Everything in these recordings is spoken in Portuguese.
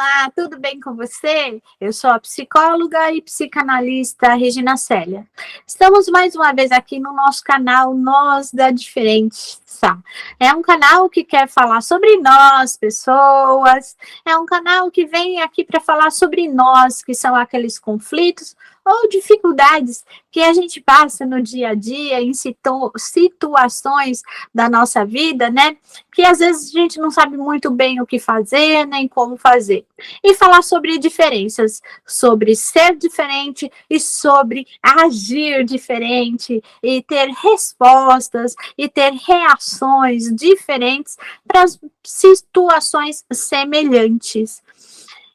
Olá, tudo bem com você? Eu sou a psicóloga e psicanalista Regina Célia. Estamos mais uma vez aqui no nosso canal Nós da Diferença. É um canal que quer falar sobre nós, pessoas. É um canal que vem aqui para falar sobre nós, que são aqueles conflitos ou dificuldades que a gente passa no dia a dia, em situações da nossa vida, né? Que às vezes a gente não sabe muito bem o que fazer, nem como fazer. E falar sobre diferenças, sobre ser diferente e sobre agir diferente, e ter respostas e ter reações diferentes para situações semelhantes.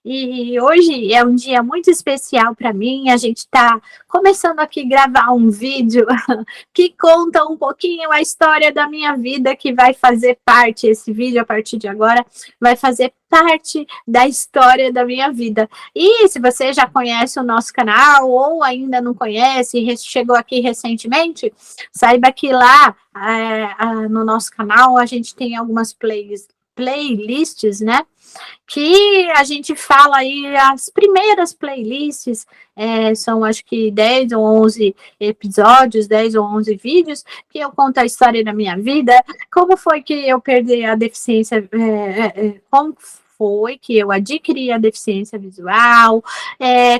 E hoje é um dia muito especial para mim. A gente está começando aqui a gravar um vídeo que conta um pouquinho a história da minha vida, que vai fazer parte, esse vídeo a partir de agora, vai fazer parte da história da minha vida. E se você já conhece o nosso canal ou ainda não conhece, chegou aqui recentemente, saiba que lá no nosso canal a gente tem algumas playlists, né? Que a gente fala aí, as primeiras playlists são acho que 10 ou 11 episódios, 10 ou 11 vídeos, que eu conto a história da minha vida, como foi que eu perdi a deficiência, como foi que eu adquiri a deficiência visual,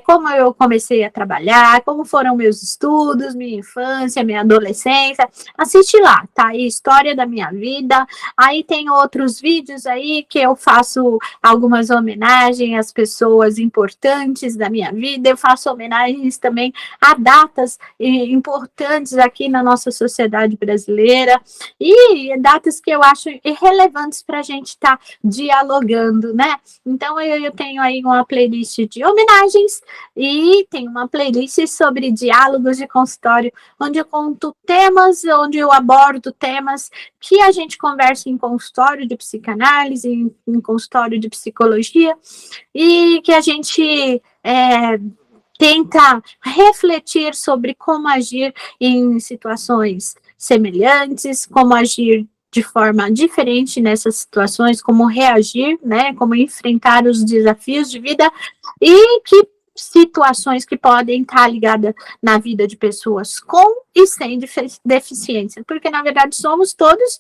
como eu comecei a trabalhar, como foram meus estudos, minha infância, minha adolescência. Assiste lá, tá aí, história da minha vida. Aí tem outros vídeos aí que eu faço algumas homenagens às pessoas importantes da minha vida, eu faço homenagens também a datas importantes aqui na nossa sociedade brasileira, e datas que eu acho irrelevantes para a gente estar dialogando, né? Então eu tenho aí uma playlist de homenagens e tem uma playlist sobre diálogos de consultório, onde eu conto temas, onde eu abordo temas que a gente conversa em consultório de psicanálise, em consultório de psicologia, e que a gente tenta refletir sobre como agir em situações semelhantes, como agir de forma diferente nessas situações, como reagir, né, como enfrentar os desafios de vida, e que situações que podem estar ligadas na vida de pessoas com e sem deficiência, porque na verdade somos todos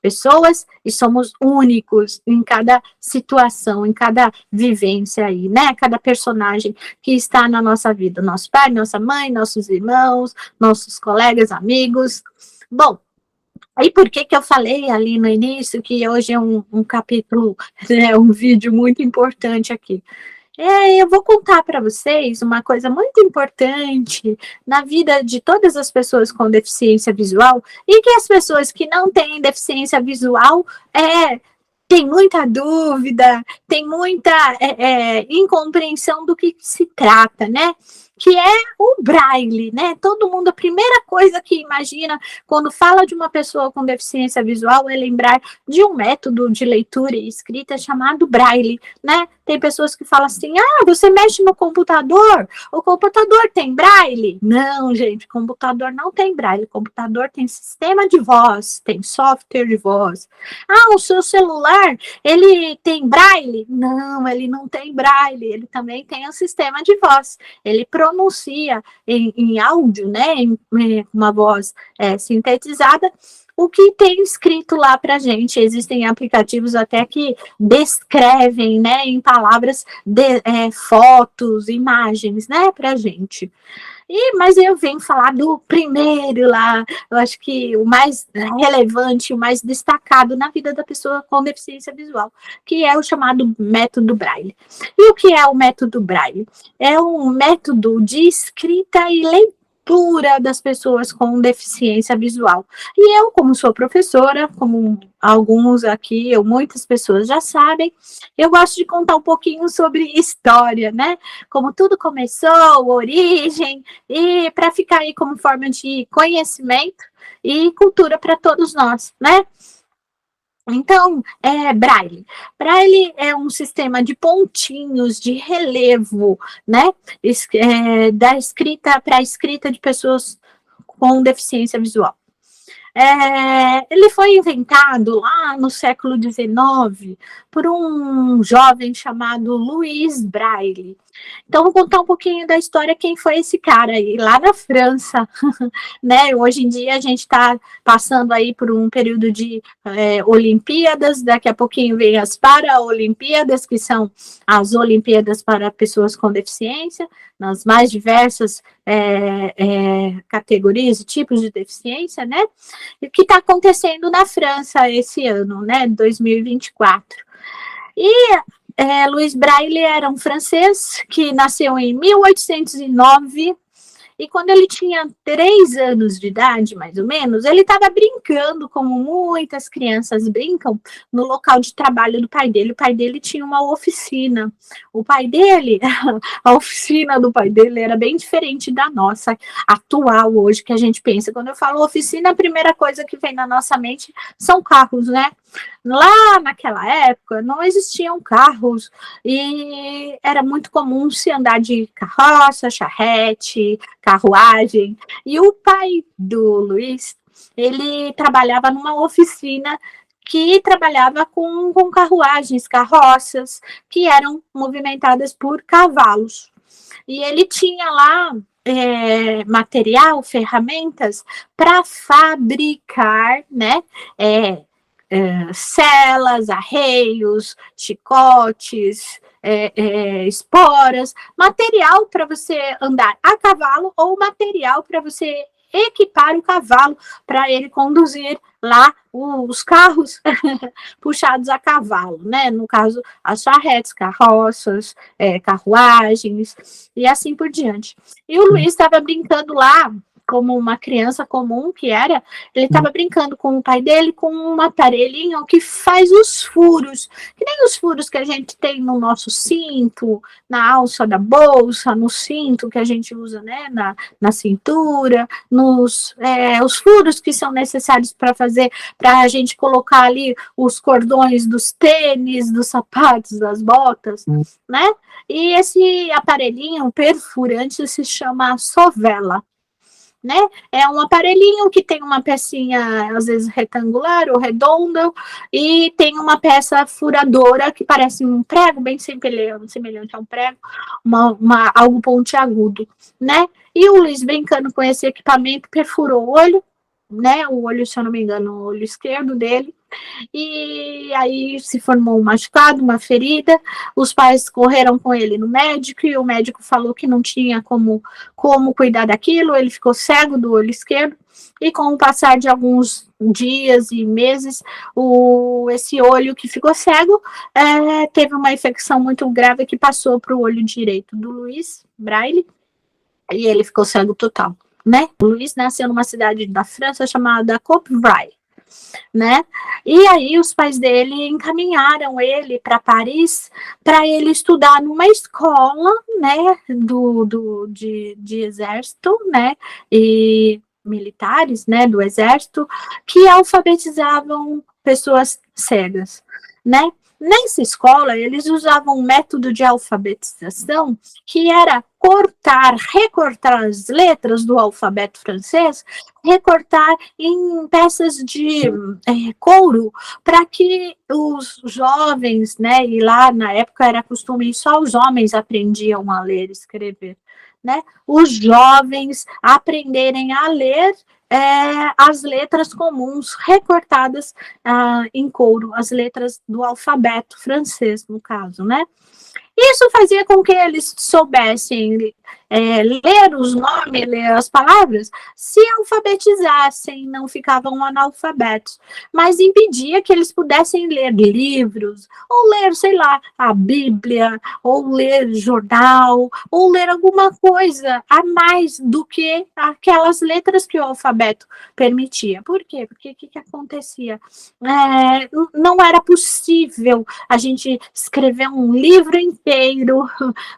pessoas e somos únicos em cada situação, em cada vivência aí, né? Cada personagem que está na nossa vida, nosso pai, nossa mãe, nossos irmãos, nossos colegas, amigos. Bom, aí por que eu falei ali no início que hoje é um capítulo, né, um vídeo muito importante aqui? Eu vou contar para vocês uma coisa muito importante na vida de todas as pessoas com deficiência visual, e que as pessoas que não têm deficiência visual tem muita dúvida, tem muita incompreensão do que se trata, né? Que é o Braille, né? Todo mundo, a primeira coisa que imagina quando fala de uma pessoa com deficiência visual é lembrar de um método de leitura e escrita chamado Braille, né? Tem pessoas que falam assim, você mexe no computador? O computador tem Braille? Não, gente, computador não tem Braille, computador tem sistema de voz, tem software de voz. O seu celular, ele tem Braille? Não, ele não tem Braille, ele também tem um sistema de voz, ele pronuncia em áudio, né, em uma voz sintetizada, o que tem escrito lá para gente. Existem aplicativos até que descrevem, né, em palavras, fotos, imagens, né, para gente. Mas eu venho falar do primeiro lá, eu acho que o mais relevante, o mais destacado na vida da pessoa com deficiência visual, que é o chamado método Braille. E o que é o método Braille? É um método de escrita e leitura das pessoas com deficiência visual. E eu, como sou professora, como alguns aqui, muitas pessoas já sabem, eu gosto de contar um pouquinho sobre história, né? Como tudo começou, origem, e para ficar aí como forma de conhecimento e cultura para todos nós, né? Então, Braille. Braille é um sistema de pontinhos de relevo, né? Da escrita para a escrita de pessoas com deficiência visual. Ele foi inventado lá no século XIX por um jovem chamado Louis Braille. Então, vou contar um pouquinho da história, quem foi esse cara aí, lá na França, né? Hoje em dia a gente está passando aí por um período de Olimpíadas, daqui a pouquinho vem as Paraolimpíadas, que são as Olimpíadas para pessoas com deficiência, nas mais diversas categorias e tipos de deficiência, né? O que está acontecendo na França esse ano, né? 2024. Louis Braille era um francês que nasceu em 1809 e quando ele tinha 3 anos de idade, mais ou menos, ele estava brincando, como muitas crianças brincam, no local de trabalho do pai dele. O pai dele tinha uma oficina. O pai dele, a oficina do pai dele era bem diferente da nossa atual hoje, que a gente pensa. Quando eu falo oficina, a primeira coisa que vem na nossa mente são carros, né? Lá naquela época não existiam carros e era muito comum se andar de carroça, charrete, carruagem. E o pai do Luiz, ele trabalhava numa oficina que trabalhava com carruagens, carroças, que eram movimentadas por cavalos. E ele tinha lá material, ferramentas para fabricar, né? Celas, arreios, chicotes, esporas, material para você andar a cavalo ou material para você equipar o cavalo para ele conduzir lá os carros puxados a cavalo, né? No caso, as charretes, carroças, carruagens e assim por diante. E o Luiz estava brincando lá como uma criança comum que era, ele estava brincando com o pai dele com um aparelhinho que faz os furos, que nem os furos que a gente tem no nosso cinto, na alça da bolsa, no cinto que a gente usa, né, na cintura, os furos que são necessários para fazer, para a gente colocar ali os cordões dos tênis, dos sapatos, das botas, né? E esse aparelhinho perfurante se chama sovela. Né? É um aparelhinho que tem uma pecinha, às vezes retangular ou redonda, e tem uma peça furadora que parece um prego, bem semelhante a um prego, algo pontiagudo, né? E o Luiz, brincando com esse equipamento, perfurou o olho, né? O olho, se eu não me engano, o olho esquerdo dele, e aí se formou um machucado, uma ferida. Os pais correram com ele no médico e o médico falou que não tinha como cuidar daquilo. Ele ficou cego do olho esquerdo e com o passar de alguns dias e meses, esse olho que ficou cego teve uma infecção muito grave que passou para o olho direito do Louis Braille e ele ficou cego total, né? O Louis nasceu numa cidade da França chamada Courtrai, né? E aí os pais dele encaminharam ele para Paris para ele estudar numa escola, né, de exército, né, e militares, né, do exército, que alfabetizavam pessoas cegas, né? Nessa escola, eles usavam um método de alfabetização que era recortar as letras do alfabeto francês, recortar em peças de couro, para que os jovens, né, e lá na época era costume, só os homens aprendiam a ler e escrever, né, os jovens aprenderem a ler as letras comuns recortadas em couro, as letras do alfabeto francês, no caso, né? Isso fazia com que eles soubessem ler os nomes, ler as palavras, se alfabetizassem, não ficavam analfabetos, mas impedia que eles pudessem ler livros, ou ler, sei lá, a Bíblia, ou ler jornal, ou ler alguma coisa a mais do que aquelas letras que o alfabeto permitia. Por quê? Porque o que acontecia? Não era possível a gente escrever um livro inteiro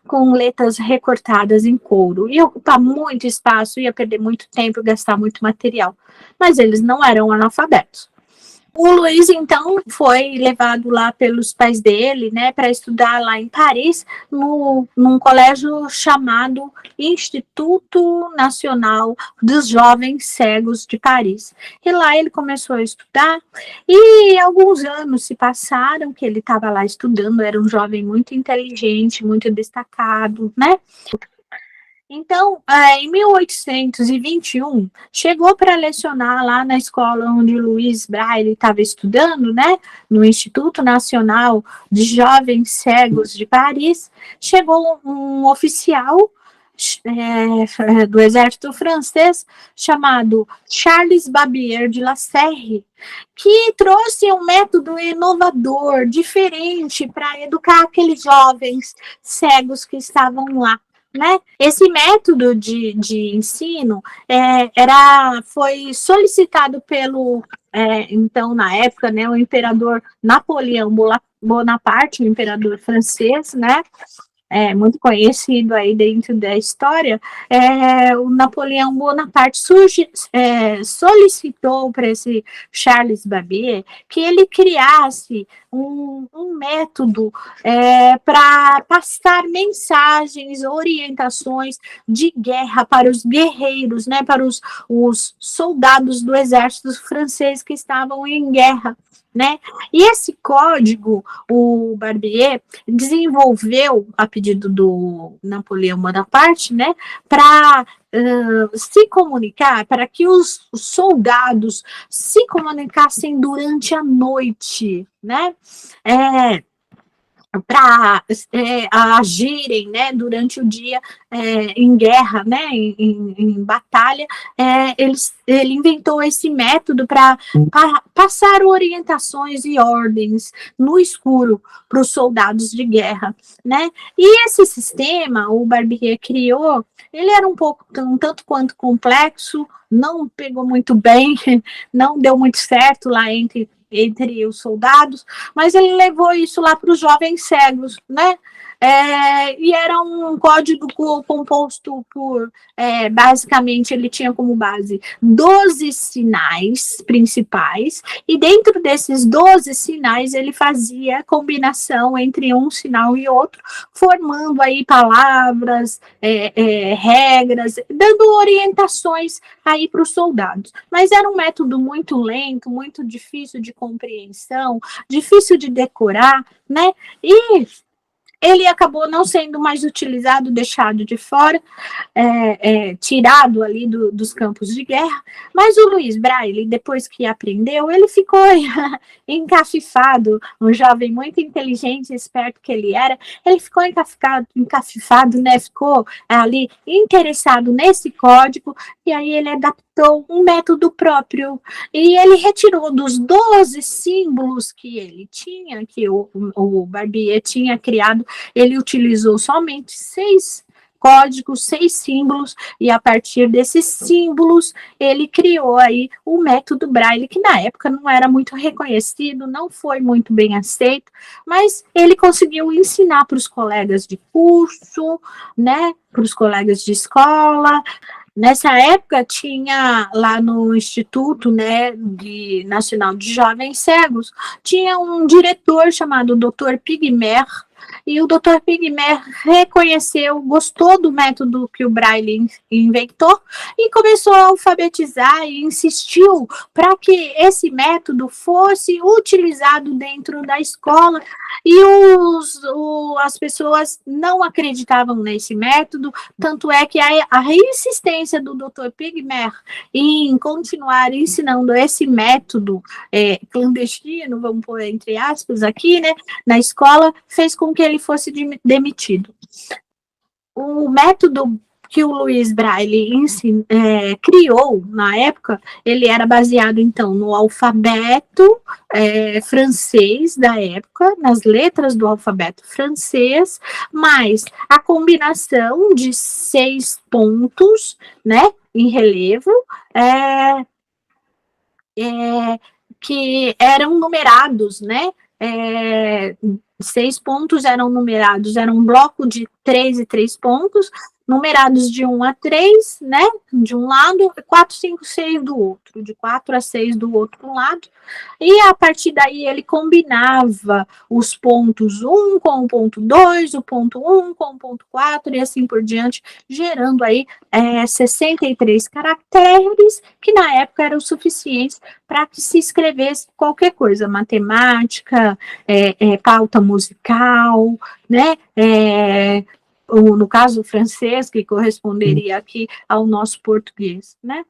com letras recortadas em couro. Ia ocupar muito espaço, ia perder muito tempo, gastar muito material. Mas eles não eram analfabetos. O Luiz, então, foi levado lá pelos pais dele, né, para estudar lá em Paris, num colégio chamado Instituto Nacional dos Jovens Cegos de Paris. E lá ele começou a estudar, e alguns anos se passaram que ele estava lá estudando, era um jovem muito inteligente, muito destacado, né? Então, em 1821, chegou para lecionar lá na escola onde Luiz Braille estava estudando, né, no Instituto Nacional de Jovens Cegos de Paris, chegou um oficial do exército francês chamado Charles Babier de La Serre, que trouxe um método inovador, diferente para educar aqueles jovens cegos que estavam lá. Né? Esse método de ensino foi solicitado pelo, então, na época, né, o imperador Napoleão Bonaparte, o imperador francês, né? Muito conhecido aí dentro da história, o Napoleão Bonaparte solicitou para esse Charles Babbage que ele criasse um método para passar mensagens, orientações de guerra para os guerreiros, né, para os soldados do exército francês que estavam em guerra. Né? E esse código, o Barbier desenvolveu, a pedido do Napoleão Bonaparte, né, para se comunicar, para que os soldados se comunicassem durante a noite, né? Para agirem, né, durante o dia em guerra, né, em batalha, ele inventou esse método para passar orientações e ordens no escuro para os soldados de guerra, né? E esse sistema, o Barbier criou, ele era um tanto quanto complexo, não pegou muito bem, não deu muito certo lá entre os soldados, mas ele levou isso lá para os jovens cegos, né? E era um código composto por, basicamente, ele tinha como base 12 sinais principais, e dentro desses 12 sinais ele fazia combinação entre um sinal e outro, formando aí palavras, regras, dando orientações aí para os soldados. Mas era um método muito lento, muito difícil de compreensão, difícil de decorar, né? E ele acabou não sendo mais utilizado, deixado de fora, tirado ali dos campos de guerra, mas o Luiz Braille, depois que aprendeu, ele ficou encafifado, um jovem muito inteligente e esperto que ele era, ele ficou encafifado, né, ficou ali interessado nesse código, e aí ele adaptou um método próprio, e ele retirou dos 12 símbolos que ele tinha, que o Barbier tinha criado, ele utilizou somente 6 códigos, 6 símbolos, e a partir desses símbolos ele criou aí o método Braille, que na época não era muito reconhecido, não foi muito bem aceito, mas ele conseguiu ensinar para os colegas de curso, né, para os colegas de escola. Nessa época tinha lá no Instituto, né, Nacional de Jovens Cegos, tinha um diretor chamado Dr. Pigmer, e o Dr. Pigmer reconheceu, gostou do método que o Braille inventou e começou a alfabetizar e insistiu para que esse método fosse utilizado dentro da escola, e as pessoas não acreditavam nesse método, tanto é que a insistência do Dr. Pigmer em continuar ensinando esse método clandestino, vamos pôr entre aspas aqui, né, na escola, fez com que ele fosse demitido. O método que o Luiz Braille criou na época, ele era baseado então no alfabeto francês da época, nas letras do alfabeto francês, mais a combinação de 6 pontos, né, em relevo, que eram numerados, né? 6 pontos eram numerados, era um bloco de 3 e 3 pontos, numerados de 1 a 3, né, de um lado, 4, 5, 6 do outro, de 4 a 6 do outro lado, e a partir daí ele combinava os pontos 1 com o ponto 2, o ponto 1 com o ponto 4, e assim por diante, gerando aí 63 caracteres, que na época eram suficientes para que se escrevesse qualquer coisa, matemática, pauta musical, né, no caso francês, que corresponderia aqui ao nosso português, né.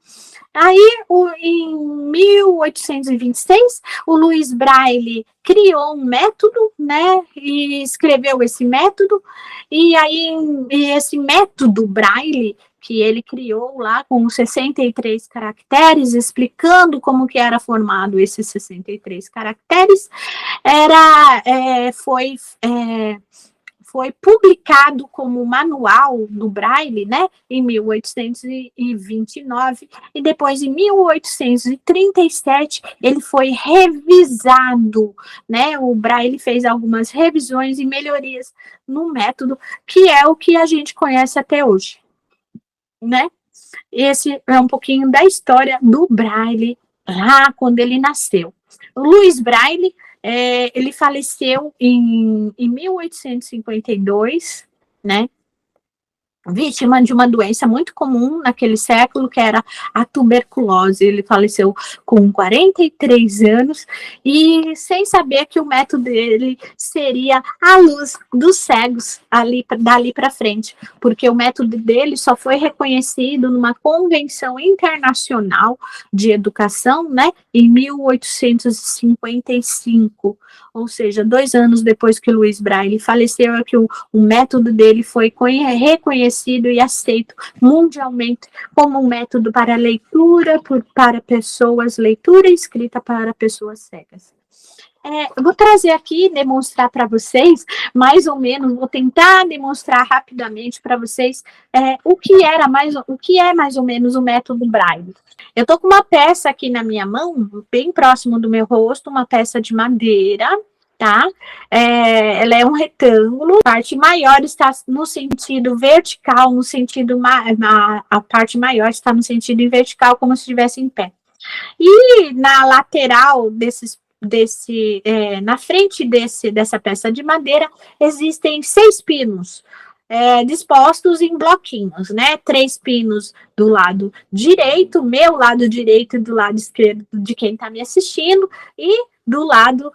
Aí, em 1826, o Louis Braille criou um método, né, e escreveu esse método, e aí esse método Braille que ele criou lá com 63 caracteres, explicando como que era formado esses 63 caracteres, foi publicado como manual do Braille, né, em 1829, e depois, em 1837, ele foi revisado, né, o Braille fez algumas revisões e melhorias no método, que é o que a gente conhece até hoje, né. Esse é um pouquinho da história do Braille, lá quando ele nasceu. O Louis Braille, ele faleceu em 1852, né, vítima de uma doença muito comum naquele século, que era a tuberculose. Ele faleceu com 43 anos e sem saber que o método dele seria a luz dos cegos dali para frente, porque o método dele só foi reconhecido numa convenção internacional de educação, né, em 1855, ou seja, 2 anos depois que Louis Braille faleceu, é que o método dele foi reconhecido e aceito mundialmente como um método para leitura, leitura e escrita para pessoas cegas. Eu vou trazer aqui, demonstrar para vocês, mais ou menos, vou tentar demonstrar rapidamente para vocês o que é mais ou menos o método Braille. Eu estou com uma peça aqui na minha mão, bem próximo do meu rosto, uma peça de madeira, tá? Ela é um retângulo, a parte maior está no sentido vertical, a parte maior está no sentido vertical, como se estivesse em pé. E na lateral na frente dessa peça de madeira, existem 6 pinos, dispostos em bloquinhos, né? 3 pinos do lado direito, meu lado direito, e do lado esquerdo de quem está me assistindo, e do lado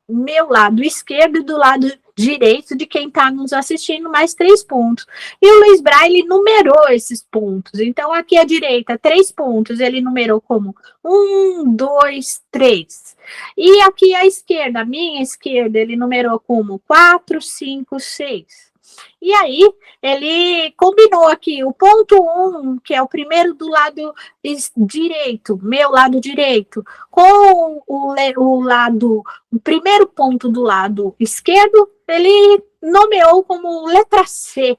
meu lado esquerdo e do lado direito de quem está nos assistindo, mais 3 pontos. E o Louis Braille numerou esses pontos. Então, aqui à direita, 3 pontos, ele numerou como 1, 2, 3. E aqui à esquerda, a minha esquerda, ele numerou como 4, 5, 6. E aí, ele combinou aqui o ponto 1, que é o primeiro do lado direito, meu lado direito, com o primeiro ponto do lado esquerdo, ele nomeou como letra C,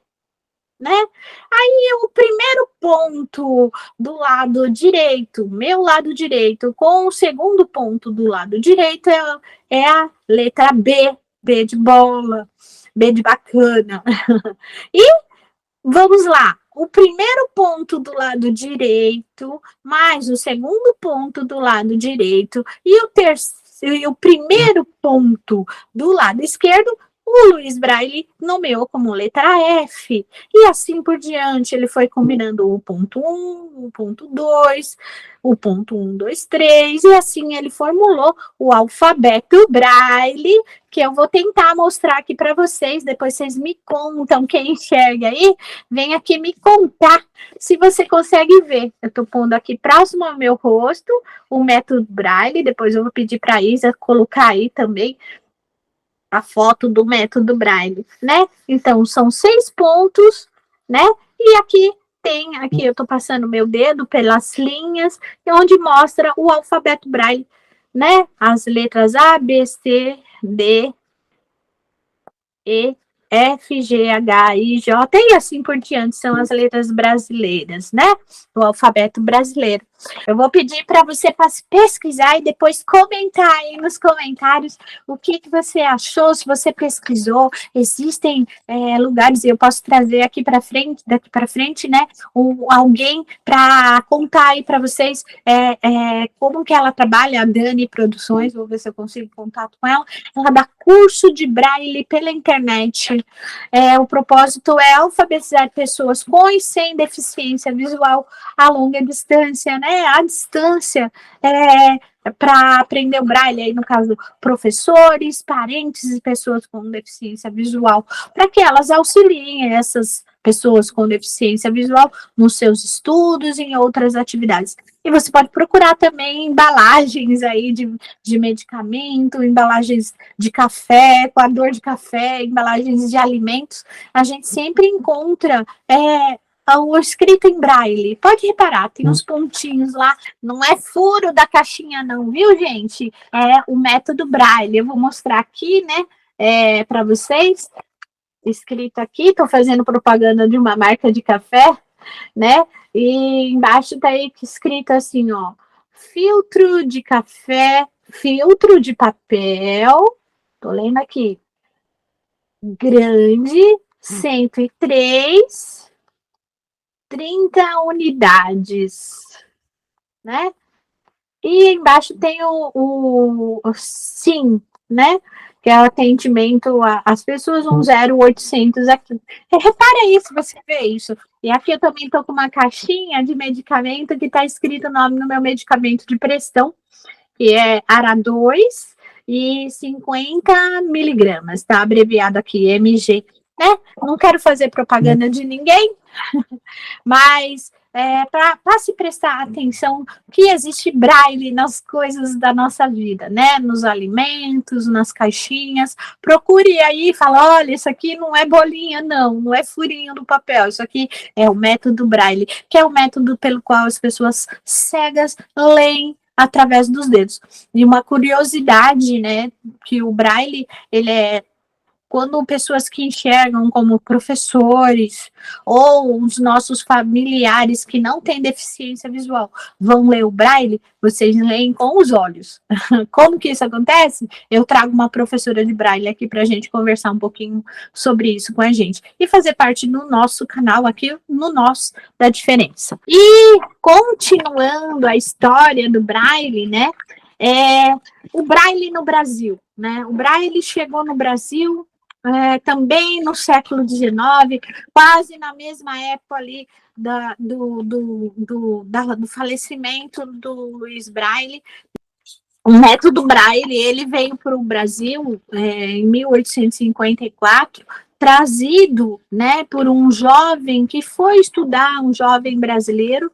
né? Aí, o primeiro ponto do lado direito, meu lado direito, com o segundo ponto do lado direito, é a letra B, B de bola, B de bacana. E vamos lá. O primeiro ponto do lado direito, mais o segundo ponto do lado direito e o primeiro ponto do lado esquerdo, o Louis Braille nomeou como letra F. E assim por diante, ele foi combinando o ponto 1, o ponto 2, o ponto 1, 2, 3, e assim ele formulou o alfabeto Braille, que eu vou tentar mostrar aqui para vocês, depois vocês me contam, quem enxerga aí, vem aqui me contar se você consegue ver. Eu estou pondo aqui próximo ao meu rosto o método Braille, depois eu vou pedir para a Isa colocar aí também a foto do método Braille, né? Então, são 6 pontos, né? E aqui eu estou passando meu dedo pelas linhas, onde mostra o alfabeto Braille, né? As letras A, B, C, D, E, F, G, H, I, J e assim por diante, são as letras brasileiras, né? O alfabeto brasileiro. Eu vou pedir para você pesquisar e depois comentar aí nos comentários o que você achou, se você pesquisou. Existem lugares, eu posso trazer aqui para frente, daqui para frente, né? Alguém para contar aí para vocês como que ela trabalha, a Dani Produções, vou ver se eu consigo contato com ela. Ela dá curso de braille pela internet. O propósito é alfabetizar pessoas com e sem deficiência visual a longa distância, né? A distância para aprender o braille, aí no caso, professores, parentes e pessoas com deficiência visual, para que elas auxiliem essas pessoas com deficiência visual nos seus estudos e em outras atividades. E você pode procurar também embalagens aí de medicamento, embalagens de café, coador de café, embalagens de alimentos. A gente sempre encontra o escrito em braille. Pode reparar, tem uns pontinhos lá. Não é furo da caixinha não, viu, gente? É o método braille. Eu vou mostrar aqui, né, para vocês. Escrito aqui, estou fazendo propaganda de uma marca de café, né? E embaixo está aí escrito assim, ó, filtro de café, filtro de papel, tô lendo aqui, grande, 103, 30 unidades, né? E embaixo tem o SIM, né? Que é o atendimento às pessoas, 0800 aqui. Repara aí se você vê isso. E aqui eu também estou com uma caixinha de medicamento que está escrito o nome no meu medicamento de pressão, que é ARA2 e 50 miligramas, tá? Abreviado aqui, MG. Né? Não quero fazer propaganda de ninguém, mas para se prestar atenção que existe braille nas coisas da nossa vida, né? Nos alimentos, nas caixinhas. Procure aí e fala, olha, isso aqui não é bolinha, não é furinho no papel, isso aqui é o método braille, que é o método pelo qual as pessoas cegas leem através dos dedos. E uma curiosidade, né, que o braille, ele é quando pessoas que enxergam como professores ou os nossos familiares que não têm deficiência visual vão ler o braille, vocês leem com os olhos. Como que isso acontece? Eu trago uma professora de braille aqui para a gente conversar um pouquinho sobre isso com a gente e fazer parte do nosso canal aqui, no Nós da Diferença. E continuando a história do braille, né? O braille no Brasil, né? O braille chegou no Brasil também no século XIX, quase na mesma época ali do falecimento do Luiz Braille. O método Braille, ele veio para o Brasil em 1854, trazido, né, por um jovem que foi estudar, um jovem brasileiro,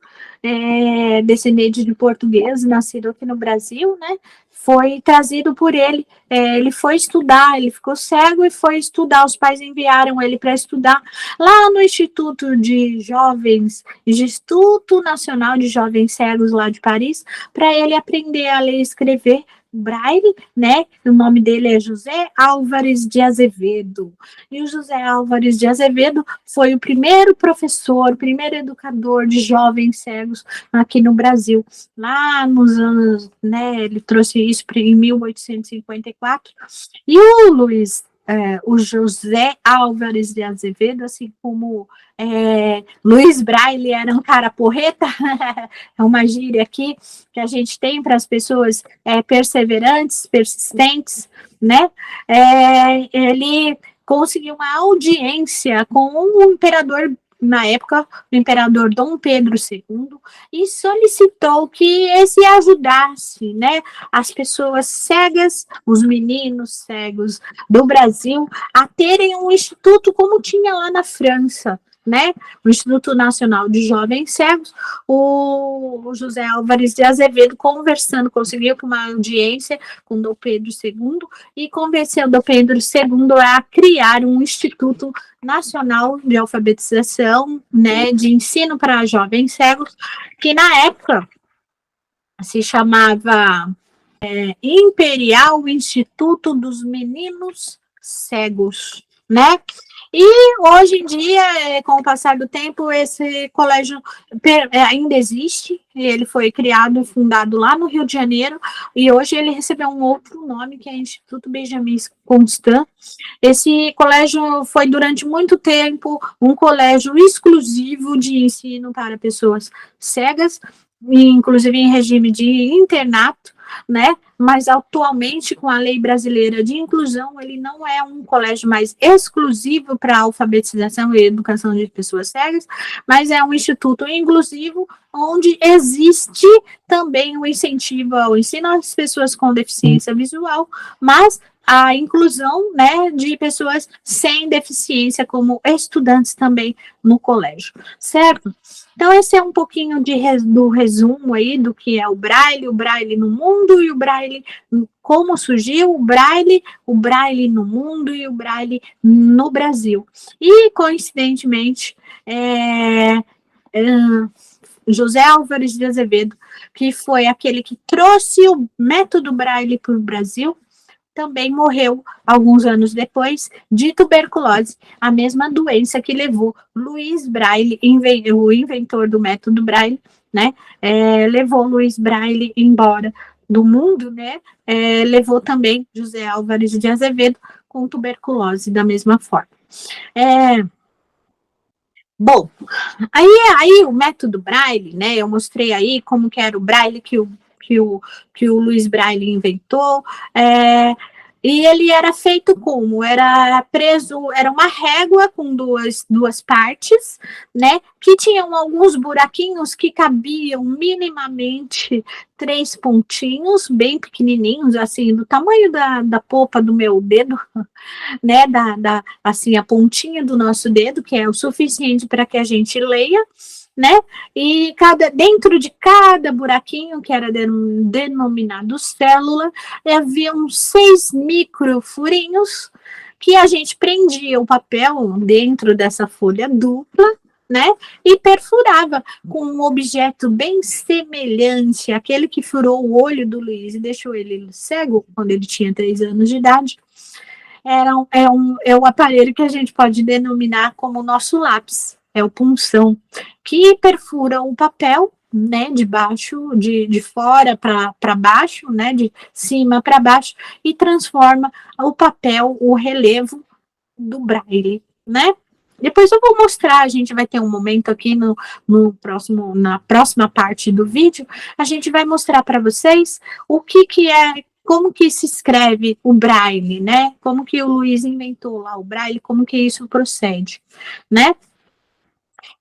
descendente de português, nascido aqui no Brasil, né, foi trazido por ele. Ele foi estudar, ele ficou cego e foi estudar. Os pais enviaram ele para estudar lá no Instituto de Jovens, Instituto Nacional de Jovens Cegos lá de Paris, para ele aprender a ler e escrever braille, né? O nome dele é José Álvares de Azevedo. E o José Álvares de Azevedo foi o primeiro professor, o primeiro educador de jovens cegos aqui no Brasil. Lá nos anos, né? Ele trouxe isso em 1854. E o José Álvares de Azevedo, assim como Luiz Braille era um cara porreta, é uma gíria aqui que a gente tem para as pessoas perseverantes, persistentes, né? Ele conseguiu uma audiência com o imperador, na época, o imperador Dom Pedro II, e solicitou que esse ajudasse, né, as pessoas cegas, os meninos cegos do Brasil, a terem um instituto como tinha lá na França, né, o Instituto Nacional de Jovens Cegos. O José Álvares de Azevedo, conversando, conseguiu uma audiência com Dom Pedro II e convenceu Dom Pedro II a criar um Instituto Nacional de Alfabetização, né, de ensino para jovens cegos, que na época se chamava Imperial Instituto dos Meninos Cegos, né? E hoje em dia, com o passar do tempo, esse colégio ainda existe. Ele foi criado e fundado lá no Rio de Janeiro, e hoje ele recebeu um outro nome, que é Instituto Benjamin Constant. Esse colégio foi, durante muito tempo, um colégio exclusivo de ensino para pessoas cegas, inclusive em regime de internato, né? Mas atualmente, com a lei brasileira de inclusão, ele não é um colégio mais exclusivo para alfabetização e educação de pessoas cegas, mas é um instituto inclusivo onde existe também o incentivo ao ensino às pessoas com deficiência visual, mas a inclusão, né, de pessoas sem deficiência como estudantes também no colégio, certo? Então, esse é um pouquinho do resumo aí do que é o Braille no mundo e o Braille, como surgiu o Braille no mundo e o Braille no Brasil. E, coincidentemente, José Álvares de Azevedo, que foi aquele que trouxe o método Braille para o Brasil, também morreu alguns anos depois de tuberculose, a mesma doença que levou Luiz Braille, o inventor do método Braille, né? Levou Luiz Braille embora do mundo, né? Levou também José Álvares de Azevedo com tuberculose da mesma forma. Bom, aí o método Braille, né? Eu mostrei aí como que era o Braille que o Luiz Braille inventou. E ele era feito como? Era preso, era uma régua com duas partes, né? Que tinham alguns buraquinhos que cabiam minimamente 3 pontinhos, bem pequenininhos, assim, do tamanho da polpa do meu dedo, né? Assim, a pontinha do nosso dedo, que é o suficiente para que a gente leia, né? E dentro de cada buraquinho, que era denominado célula, havia uns 6 microfurinhos que a gente prendia o papel dentro dessa folha dupla, né? E perfurava com um objeto bem semelhante àquele que furou o olho do Luiz e deixou ele cego quando ele tinha 3 anos de idade. É o aparelho que a gente pode denominar como nosso lápis, é o punção, que perfura o papel, né, de baixo, de fora para baixo, né, de cima para baixo, e transforma o papel, o relevo do Braille, né? Depois eu vou mostrar, a gente vai ter um momento aqui na próxima parte do vídeo, a gente vai mostrar para vocês o que é, como que se escreve o Braille, né? Como que o Luiz inventou lá o Braille, como que isso procede, né?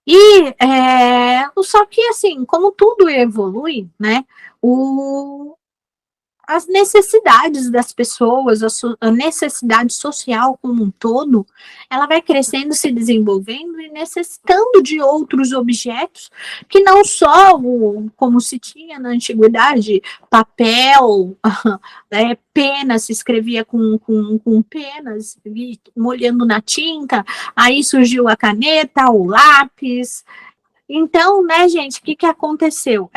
E só que assim, como tudo evolui, né? As necessidades das pessoas, a necessidade social como um todo, ela vai crescendo, se desenvolvendo e necessitando de outros objetos que não só como se tinha na antiguidade, papel, pena, se escrevia com penas, molhando na tinta, aí surgiu a caneta, o lápis. Então, né, gente, o que aconteceu?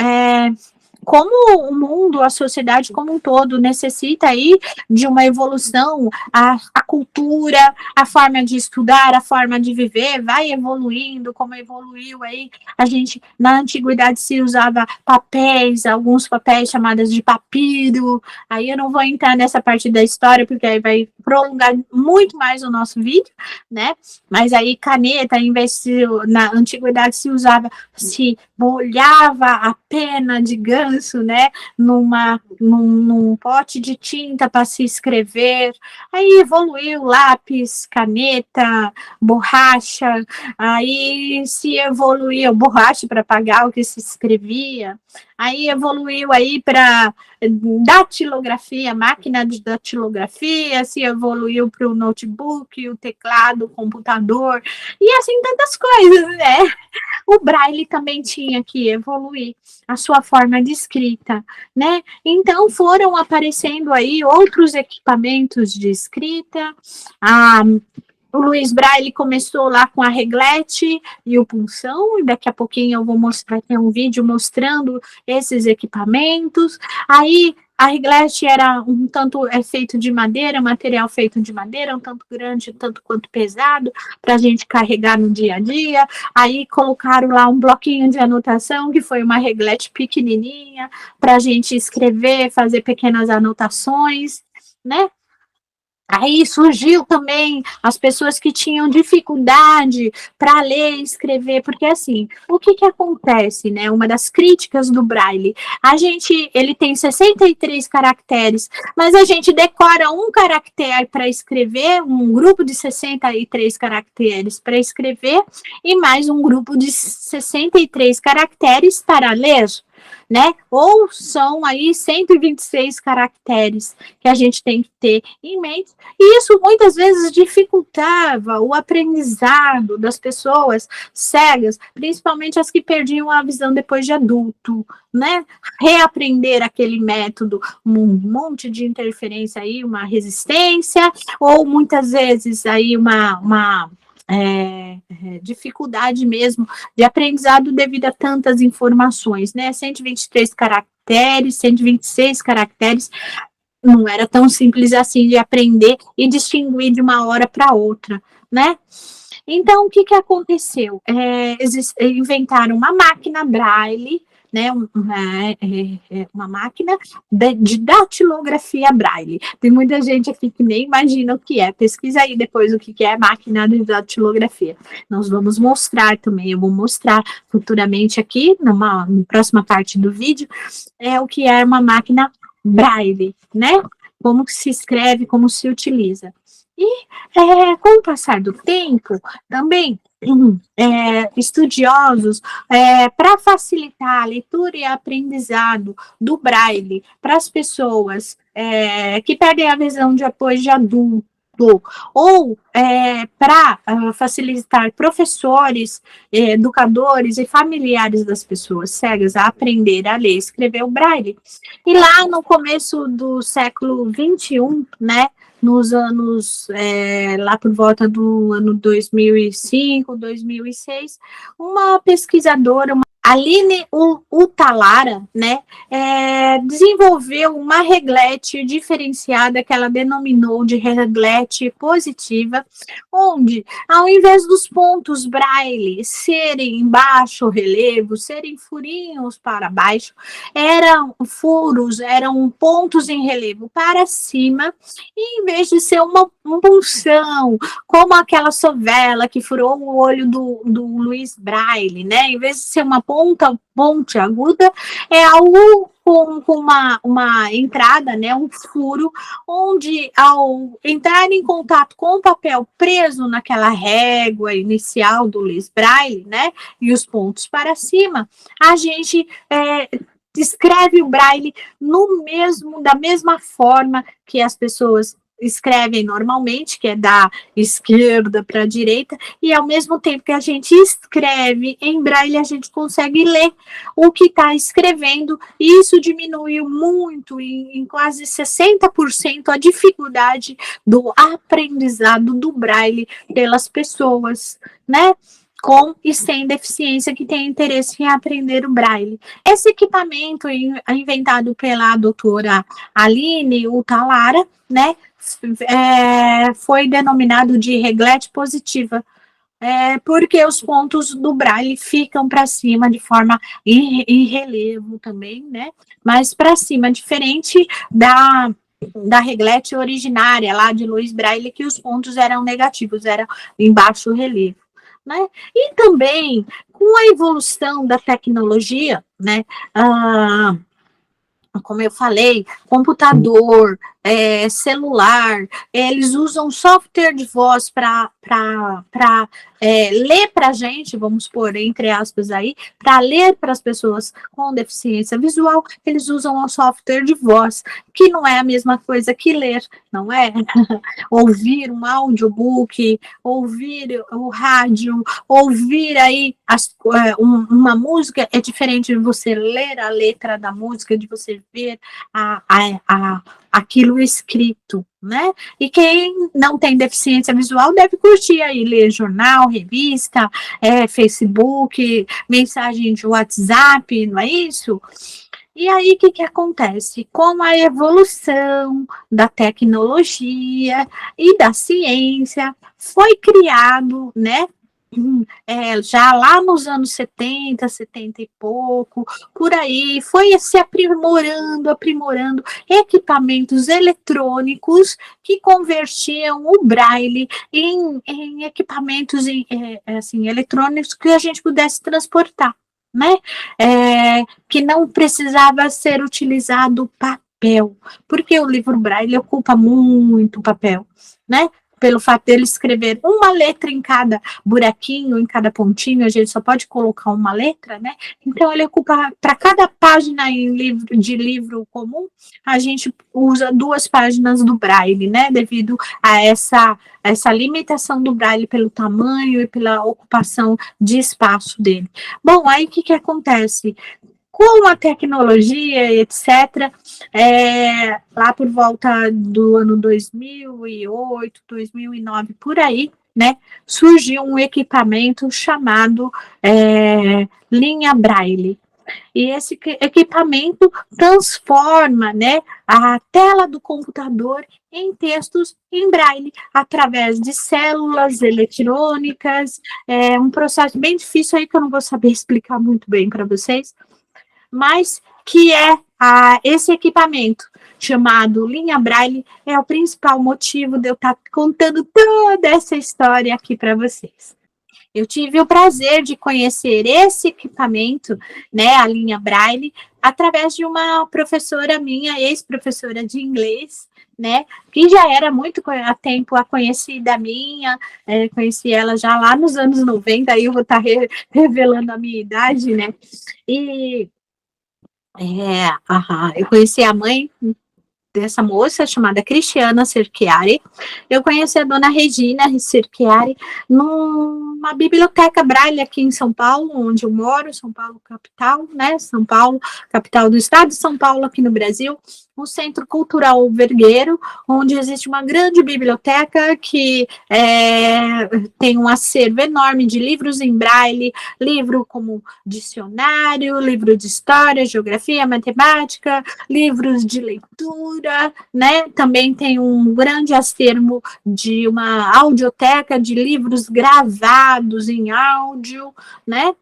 Como o mundo, a sociedade como um todo necessita aí de uma evolução, a cultura, a forma de estudar, a forma de viver vai evoluindo, como evoluiu aí, a gente, na antiguidade se usava papéis, alguns papéis chamados de papiro, aí eu não vou entrar nessa parte da história, porque aí vai prolongar muito mais o nosso vídeo, né, mas aí caneta, em vez de, na antiguidade se usava, se molhava a pena de ganso, né, num pote de tinta para se escrever, aí evoluiu lápis, caneta, borracha, aí se evoluiu borracha para apagar o que se escrevia, aí evoluiu aí para datilografia, máquina de datilografia, se evoluiu para o notebook, o teclado, o computador, e assim tantas coisas, né? O Braille também tinha que evoluir a sua forma de escrita, né? Então foram aparecendo aí outros equipamentos de escrita. O Luiz Braille começou lá com a reglete e o punção, e daqui a pouquinho eu vou mostrar, tem um vídeo mostrando esses equipamentos. Aí A reglete era um tanto feito de madeira, material feito de madeira, um tanto grande, tanto quanto pesado, para a gente carregar no dia a dia. Aí colocaram lá um bloquinho de anotação, que foi uma reglete pequenininha, para a gente escrever, fazer pequenas anotações, né? Aí surgiu também as pessoas que tinham dificuldade para ler e escrever, porque assim, o que acontece, né? Uma das críticas do Braille, ele tem 63 caracteres, mas a gente decora um caractere para escrever, um grupo de 63 caracteres para escrever e mais um grupo de 63 caracteres para ler, né? Ou são aí 126 caracteres que a gente tem que ter em mente. E isso muitas vezes dificultava o aprendizado das pessoas cegas, principalmente as que perdiam a visão depois de adulto, né? Reaprender aquele método, um monte de interferência aí, uma resistência, ou muitas vezes aí uma dificuldade mesmo de aprendizado devido a tantas informações, né? 123 caracteres, 126 caracteres, não era tão simples assim de aprender e distinguir de uma hora para outra, né? Então, o que aconteceu? Inventaram uma máquina Braille, né, uma máquina de datilografia Braille. Tem muita gente aqui que nem imagina o que é. Pesquisa aí depois o que é máquina de datilografia. Nós vamos mostrar também, eu vou mostrar futuramente aqui, na próxima parte do vídeo, o que é uma máquina Braille, né? Como que se escreve, como se utiliza. E com o passar do tempo, também estudiosos, para facilitar a leitura e aprendizado do Braille para as pessoas que perdem a visão depois de adulto, ou para facilitar professores, educadores e familiares das pessoas cegas a aprender a ler e escrever o Braille. E lá no começo do século XXI, né, nos anos, lá por volta do ano 2005, 2006, uma pesquisadora, Aline Utalara, né, desenvolveu uma reglete diferenciada que ela denominou de reglete positiva, onde, ao invés dos pontos Braille serem em baixo relevo, serem furinhos para baixo, eram furos, eram pontos em relevo para cima, e em vez de ser uma punção, como aquela sovela que furou o olho do Luiz Braille, né, em vez de ser uma ponte aguda, é algo com uma entrada, né, um furo, onde ao entrar em contato com o papel preso naquela régua inicial do Luiz Braille, né, e os pontos para cima, a gente escreve o Braille da mesma forma que as pessoas escrevem normalmente, que é da esquerda para a direita, e ao mesmo tempo que a gente escreve em Braille, a gente consegue ler o que está escrevendo, e isso diminuiu muito, em quase 60%, a dificuldade do aprendizado do Braille pelas pessoas, né? Com e sem deficiência que tem interesse em aprender o Braille. Esse equipamento inventado pela doutora Aline Utalara, né, foi denominado de reglete positiva, porque os pontos do Braille ficam para cima de forma em relevo também, né, mas para cima, diferente da reglete originária lá de Luiz Braille, que os pontos eram negativos, eram em baixo relevo, né? E também, com a evolução da tecnologia, né, como eu falei, computador, celular, eles usam software de voz para ler para a gente, vamos pôr entre aspas aí, para ler para as pessoas com deficiência visual, eles usam o software de voz, que não é a mesma coisa que ler, não é? Ouvir um audiobook, ouvir o rádio, ouvir aí uma música é diferente de você ler a letra da música, de você ver aquilo escrito, né? E quem não tem deficiência visual deve curtir aí, ler jornal, revista, Facebook, mensagem de WhatsApp, não é isso? E aí, o que, que acontece? Com a evolução da tecnologia e da ciência, foi criado, né? Já lá nos anos 70, 70 e pouco, por aí, foi se aprimorando, aprimorando equipamentos eletrônicos que convertiam o braille em equipamentos assim, eletrônicos que a gente pudesse transportar, né? Que não precisava ser utilizado papel, porque o livro braille ocupa muito papel, né? Pelo fato dele escrever uma letra em cada buraquinho, em cada pontinho, a gente só pode colocar uma letra, né? Então ele ocupa, para cada página de livro comum, a gente usa 2 páginas do braille, né? Devido a essa limitação do braille pelo tamanho e pela ocupação de espaço dele. Bom, aí o que acontece? Com a tecnologia, etc., lá por volta do ano 2008, 2009, por aí, né, surgiu um equipamento chamado linha Braille. E esse equipamento transforma, né, a tela do computador em textos em braille, através de células eletrônicas, um processo bem difícil aí que eu não vou saber explicar muito bem para vocês, mas que esse equipamento chamado linha Braille é o principal motivo de eu estar contando toda essa história aqui para vocês. Eu tive o prazer de conhecer esse equipamento, né, a linha Braille, através de uma professora minha, ex-professora de inglês, né, que já era muito há tempo a conhecida minha, conheci ela já lá nos anos 90, aí eu vou estar revelando a minha idade, né, e eu conheci a mãe dessa moça chamada Cristiana Cerchiari. Eu conheci a dona Regina Cerchiari numa biblioteca Braille aqui em São Paulo, onde eu moro, São Paulo capital, né? São Paulo, capital do estado de São Paulo, aqui no Brasil, o Centro Cultural Vergueiro, onde existe uma grande biblioteca que tem um acervo enorme de livros em braille, livro como dicionário, livro de história, geografia, matemática, livros de leitura, né? Também tem um grande acervo de uma audioteca de livros gravados em áudio, né?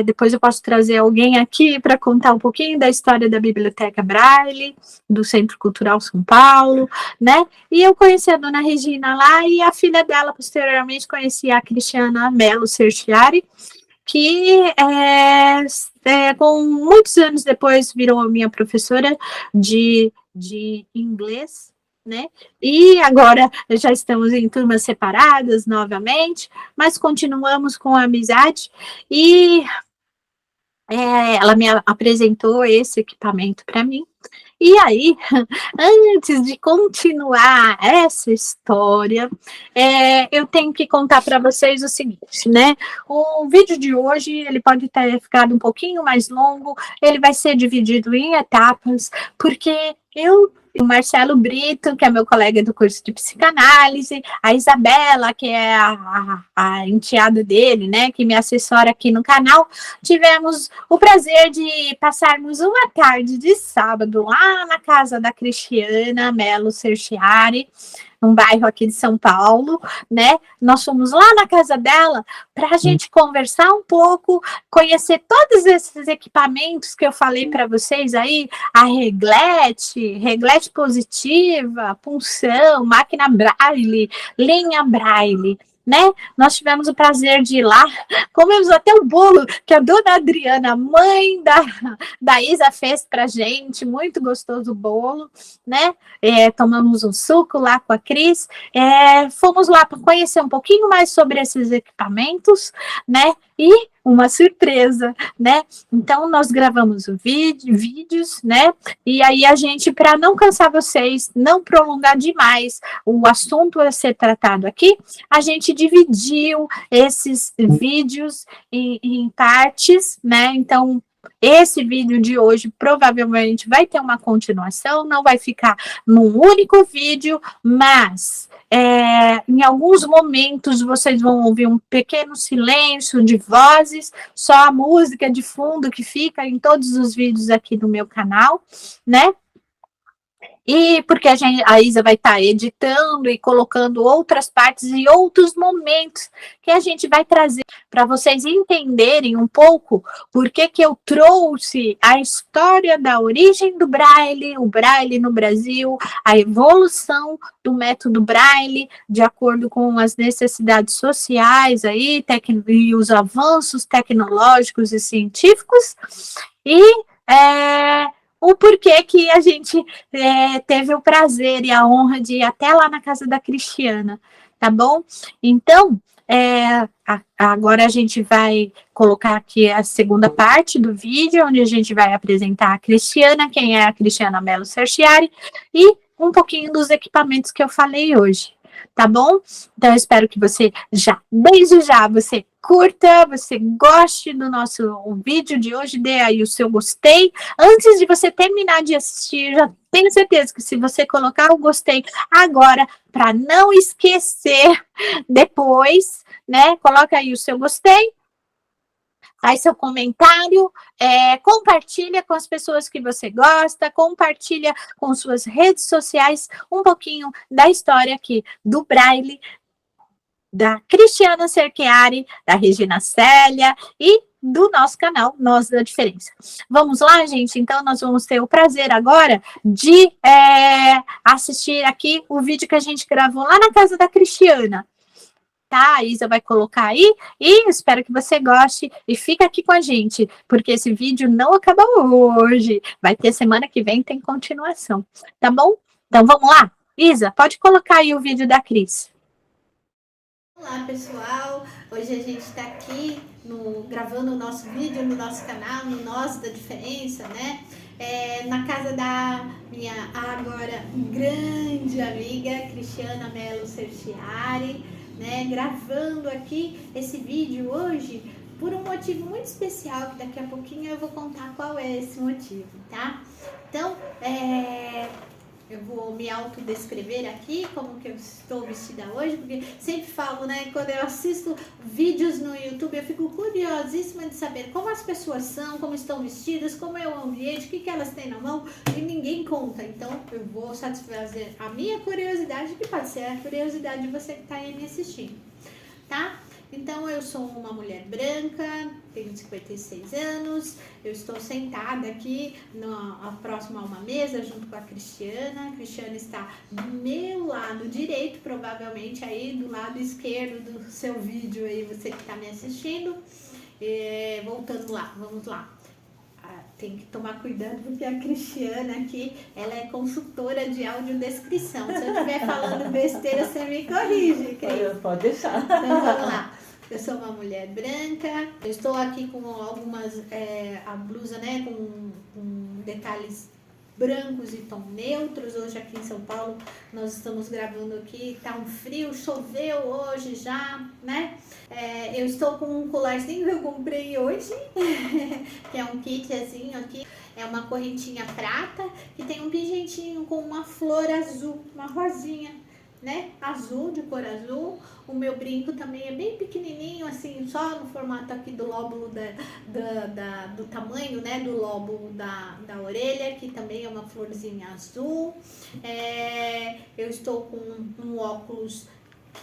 Depois eu posso trazer alguém aqui para contar um pouquinho da história da Biblioteca Braille, do Centro Cultural São Paulo, né? E eu conheci a dona Regina lá e a filha dela, posteriormente, conheci a Cristiana Mello Cerchiari, que com muitos anos depois virou a minha professora de inglês, né? E agora já estamos em turmas separadas novamente, mas continuamos com a amizade e ela me apresentou esse equipamento para mim. E aí, antes de continuar essa história, eu tenho que contar para vocês o seguinte, né? O vídeo de hoje, ele pode ter ficado um pouquinho mais longo, ele vai ser dividido em etapas, porque o Marcelo Brito, que é meu colega do curso de psicanálise, a Isabela, que é a enteada dele, né, que me assessora aqui no canal, tivemos o prazer de passarmos uma tarde de sábado lá na casa da Cristiana Mello Cerchiari, um bairro aqui de São Paulo, né? Nós fomos lá na casa dela para a gente conversar um pouco, conhecer todos esses equipamentos que eu falei para vocês aí, a reglete positiva, punção, máquina Braille, linha Braille, né? Nós tivemos o prazer de ir lá, comemos até o bolo que a dona Adriana, mãe da Isa, fez pra gente, muito gostoso o bolo, né? Tomamos um suco lá com a Cris, fomos lá para conhecer um pouquinho mais sobre esses equipamentos, né? E uma surpresa, né? Então, nós gravamos vídeos, né? E aí a gente, para não cansar vocês, não prolongar demais o assunto a ser tratado aqui, a gente dividiu esses vídeos em partes, né? Então, Esse vídeo de hoje provavelmente vai ter uma continuação, não vai ficar num único vídeo, mas em alguns momentos vocês vão ouvir um pequeno silêncio de vozes, só a música de fundo que fica em todos os vídeos aqui do meu canal, né? E porque a Isa vai estar editando e colocando outras partes e outros momentos que a gente vai trazer para vocês entenderem um pouco por que eu trouxe a história da origem do Braille, o Braille no Brasil, a evolução do método Braille, de acordo com as necessidades sociais aí, e os avanços tecnológicos e científicos, e o porquê que a gente teve o prazer e a honra de ir até lá na casa da Cristiana, tá bom? Então, agora a gente vai colocar aqui a segunda parte do vídeo, onde a gente vai apresentar a Cristiana, quem é a Cristiana Mello Cerchiari, e um pouquinho dos equipamentos que eu falei hoje, tá bom? Então, eu espero que você desde já, você curta, você goste do nosso vídeo de hoje, dê aí o seu gostei. Antes de você terminar de assistir, já tenho certeza que se você colocar o gostei agora, para não esquecer depois, né? Coloca aí o seu gostei, faz seu comentário, compartilha com as pessoas que você gosta, compartilha com suas redes sociais um pouquinho da história aqui do Braille, da Cristiana Cerchiari, da Regina Célia e do nosso canal Nós da Diferença. Vamos lá, gente? Então, nós vamos ter o prazer agora de assistir aqui o vídeo que a gente gravou lá na casa da Cristiana. Tá? A Isa vai colocar aí e espero que você goste e fica aqui com a gente, porque esse vídeo não acaba hoje. Vai ter semana que vem, tem continuação. Tá bom? Então, vamos lá? Isa, pode colocar aí o vídeo da Cris. Olá pessoal, hoje a gente está aqui gravando o nosso vídeo no nosso canal, no Nós da Diferença, né? Na casa da minha agora grande amiga Cristiana Mello Cerchiari, né? Gravando aqui esse vídeo hoje por um motivo muito especial, que daqui a pouquinho eu vou contar qual é esse motivo, tá? Então, eu vou me autodescrever aqui, como que eu estou vestida hoje, porque sempre falo, né, quando eu assisto vídeos no YouTube, eu fico curiosíssima de saber como as pessoas são, como estão vestidas, como é o ambiente, o que elas têm na mão, e ninguém conta. Então, eu vou satisfazer a minha curiosidade, que pode ser a curiosidade de você que está aí me assistindo, tá? Então, eu sou uma mulher branca, tenho 56 anos, eu estou sentada aqui próximo a uma mesa junto com a Cristiana. A Cristiana está do meu lado direito, provavelmente aí do lado esquerdo do seu vídeo aí, você que está me assistindo. Voltando lá, vamos lá. Tem que tomar cuidado porque a Cristiana aqui, ela é consultora de audiodescrição. Se eu estiver falando besteira, você me corrige, Cris. Pode deixar. Então vamos lá. Eu sou uma mulher branca, eu estou aqui com algumas, a blusa, né, com detalhes brancos e tom neutros. Hoje aqui em São Paulo nós estamos gravando aqui, tá um frio, choveu hoje já, né? Eu estou com um colarzinho que eu comprei hoje, que é um kitzinho aqui. É uma correntinha prata que tem um pingentinho com uma flor azul, uma rosinha, né? Azul, de cor azul. O meu brinco também é bem pequenininho, assim, só no formato aqui do lóbulo do tamanho, né? Do lóbulo da orelha, que também é uma florzinha azul. Eu estou com um óculos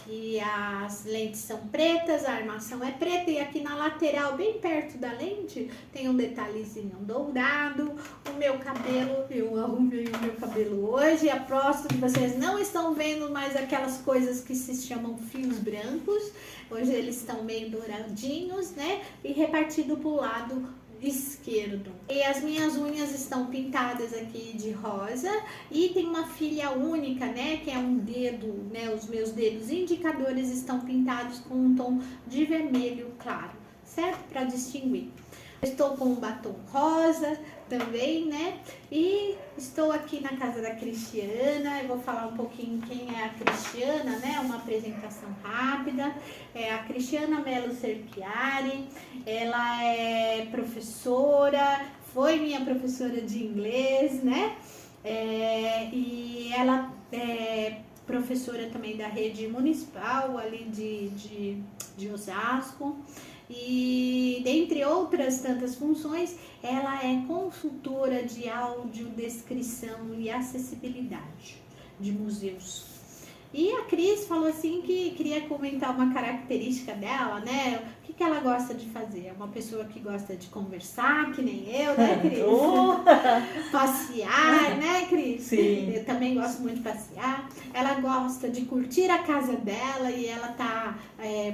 que as lentes são pretas, a armação é preta, e aqui na lateral, bem perto da lente, tem um detalhezinho dourado. O meu cabelo, eu arrumei o meu cabelo hoje, aposto que vocês não estão vendo mais aquelas coisas que se chamam fios brancos. Hoje eles estão meio douradinhos, né, e repartido pro lado esquerdo. E as minhas unhas estão pintadas aqui de rosa, e tem uma filha única, né, que é um dedo, né, os meus dedos indicadores estão pintados com um tom de vermelho claro, certo? Para distinguir. Estou com um batom rosa, também, né? E estou aqui na casa da Cristiana, eu vou falar um pouquinho quem é a Cristiana, né? Uma apresentação rápida. É a Cristiana Melo Serpiari, ela é professora, foi minha professora de inglês, né? E ela é professora também da rede municipal ali de Osasco. E dentre outras tantas funções, ela é consultora de audiodescrição e acessibilidade de museus. E a Cris falou assim que queria comentar uma característica dela, né? O que ela gosta de fazer? É uma pessoa que gosta de conversar, que nem eu, né, Cris? Passear, né, Cris? Sim. Eu também gosto muito de passear. Ela gosta de curtir a casa dela e ela tá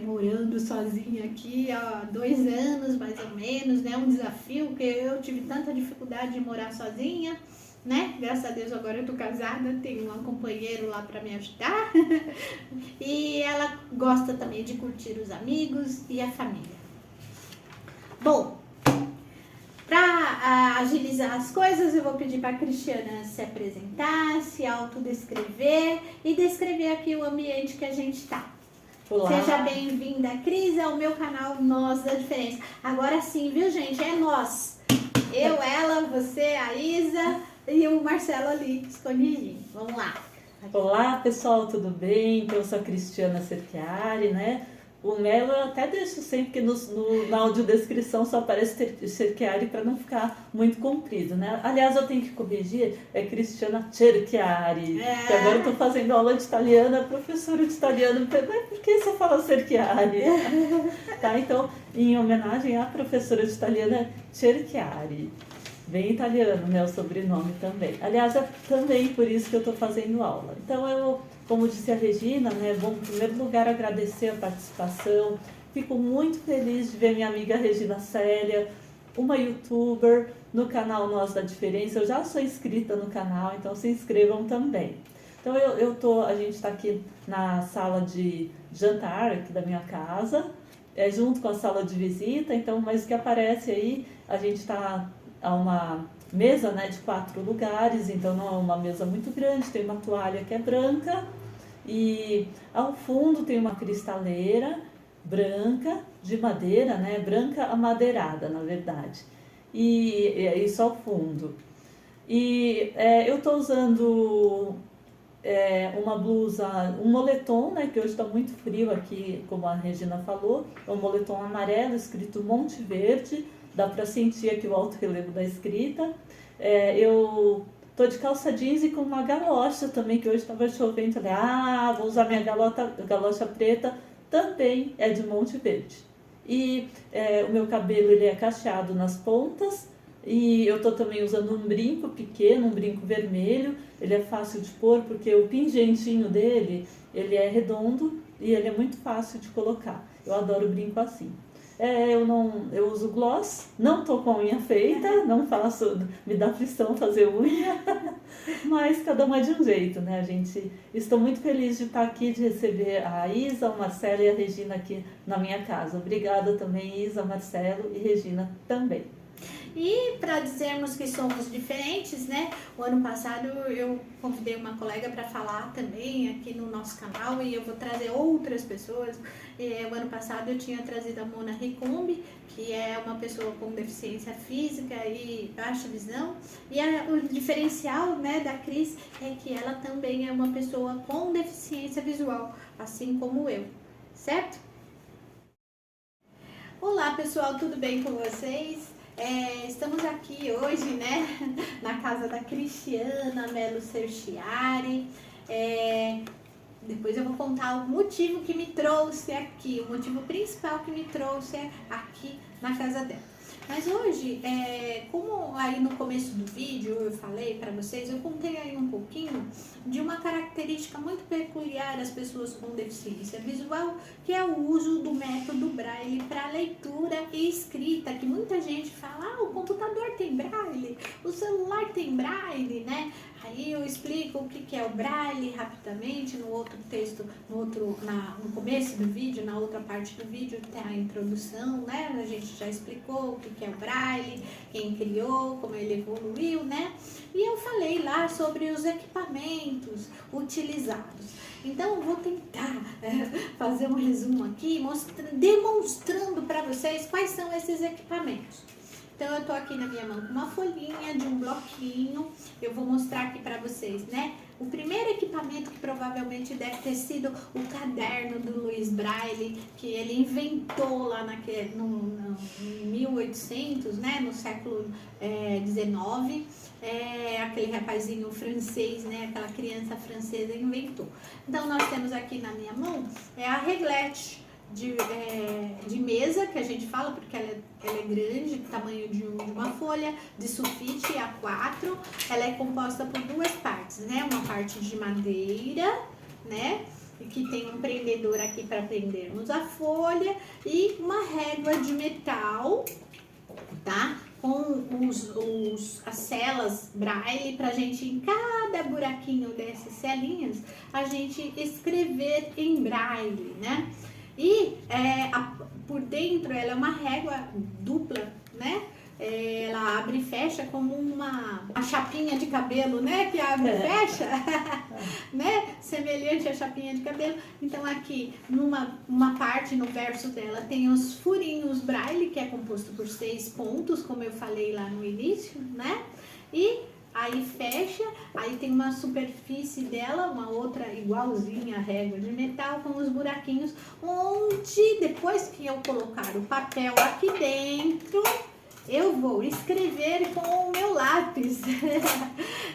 morando sozinha aqui há 2 anos, mais ou menos, né? Um desafio, porque eu tive tanta dificuldade de morar sozinha, né? Graças a Deus agora eu tô casada, tenho um companheiro lá para me ajudar. E ela gosta também de curtir os amigos e a família. Bom, para agilizar as coisas, eu vou pedir para a Cristiana se apresentar, se autodescrever e descrever aqui o ambiente que a gente está. Olá. Seja bem-vinda, Cris, ao meu canal Nós da Diferença. Agora sim, viu, gente? É nós. Eu, ela, você, a Isa e o Marcelo ali escondidinho. Vamos lá. Olá, pessoal, tudo bem? Então, eu sou a Cristiana Serchiari, né? O Melo eu até deixo sempre que na audiodescrição só aparece Serchiari para não ficar muito comprido, né? Aliás, eu tenho que corrigir, é Cristiana Cerchiari, que agora eu estou fazendo aula de italiano, a professora de italiano me pergunta, por que você fala Cerchiari? Tá, então, em homenagem à professora de italiano, Cerchiari. Bem italiano, né? O sobrenome também. Aliás, é também por isso que eu estou fazendo aula. Então, eu, como disse a Regina, né? Bom, em primeiro lugar, agradecer a participação. Fico muito feliz de ver minha amiga Regina Célia, uma youtuber, no canal Nós da Diferença. Eu já sou inscrita no canal, então se inscrevam também. Então, a gente está aqui na sala de jantar aqui da minha casa, junto com a sala de visita. Então, mas o que aparece aí, a gente está a uma mesa, né, de 4 lugares, então não é uma mesa muito grande, tem uma toalha que é branca e ao fundo tem uma cristaleira branca, de madeira, né, branca amadeirada, na verdade, e isso ao fundo. E eu estou usando uma blusa, um moletom, né, que hoje está muito frio aqui, como a Regina falou, é um moletom amarelo escrito Monte Verde. Dá para sentir aqui o alto relevo da escrita. Eu tô de calça jeans e com uma galocha também, que hoje estava chovendo. Falei, vou usar minha galocha preta, também é de Monte Verde. E o meu cabelo ele é cacheado nas pontas. E eu tô também usando um brinco pequeno, um brinco vermelho. Ele é fácil de pôr porque o pingentinho dele, ele é redondo e ele é muito fácil de colocar. Eu adoro brinco assim. Eu uso gloss, não tô com a unha feita, não faço, me dá aflição fazer unha, mas cada uma de um jeito, né, gente? Estou muito feliz de estar aqui, de receber a Isa, o Marcelo e a Regina aqui na minha casa. Obrigada também, Isa, Marcelo e Regina também. E para dizermos que somos diferentes, né? O ano passado eu convidei uma colega para falar também aqui no nosso canal e eu vou trazer outras pessoas. O ano passado eu tinha trazido a Mona Ricumbi, que é uma pessoa com deficiência física e baixa visão. E o diferencial, né, da Cris é que ela também é uma pessoa com deficiência visual, assim como eu, certo? Olá pessoal, tudo bem com vocês? Estamos aqui hoje, né, na casa da Cristiana Melo Serchiari. Depois eu vou contar o motivo que me trouxe aqui, o motivo principal que me trouxe aqui na casa dela. Mas hoje, como aí no começo do vídeo eu falei para vocês, eu contei aí um pouquinho de uma característica muito peculiar das pessoas com deficiência visual, que é o uso do método Braille para leitura e escrita, que muita gente fala, o computador tem Braille, o celular tem Braille, né? Aí eu explico explico o que é o Braille rapidamente, no outro texto, no começo do vídeo, na outra parte do vídeo tem a introdução, né? A gente já explicou o que é o Braille, quem criou, como ele evoluiu, né? E eu falei lá sobre os equipamentos utilizados. Então, eu vou tentar fazer um resumo aqui, demonstrando para vocês quais são esses equipamentos. Então, eu tô aqui na minha mão com uma folhinha de um bloquinho. Eu vou mostrar aqui para vocês, né? O primeiro equipamento que provavelmente deve ter sido o caderno do Louis Braille, que ele inventou lá em 1800, né? No século XIX. Aquele rapazinho francês, né? Aquela criança francesa inventou. Então, nós temos aqui na minha mão a reglete de mesa, que a gente fala porque ela é grande, do tamanho de uma folha, de sulfite A4. Ela é composta por duas partes, né? Uma parte de madeira, né? E que tem um prendedor aqui para prendermos a folha e uma régua de metal, tá? Com as celas Braille, pra gente, em cada buraquinho dessas celinhas, a gente escrever em Braille, né? E por dentro ela é uma régua dupla, né? Ela abre e fecha como uma chapinha de cabelo, né? Que abre e fecha, né? Semelhante à chapinha de cabelo. Então aqui, numa parte, no verso dela, tem os furinhos Braille, que é composto por 6 pontos, como eu falei lá no início, né? E aí fecha, aí tem uma superfície dela, uma outra igualzinha à régua de metal, com os buraquinhos, onde depois que eu colocar o papel aqui dentro, eu vou escrever com o meu lápis,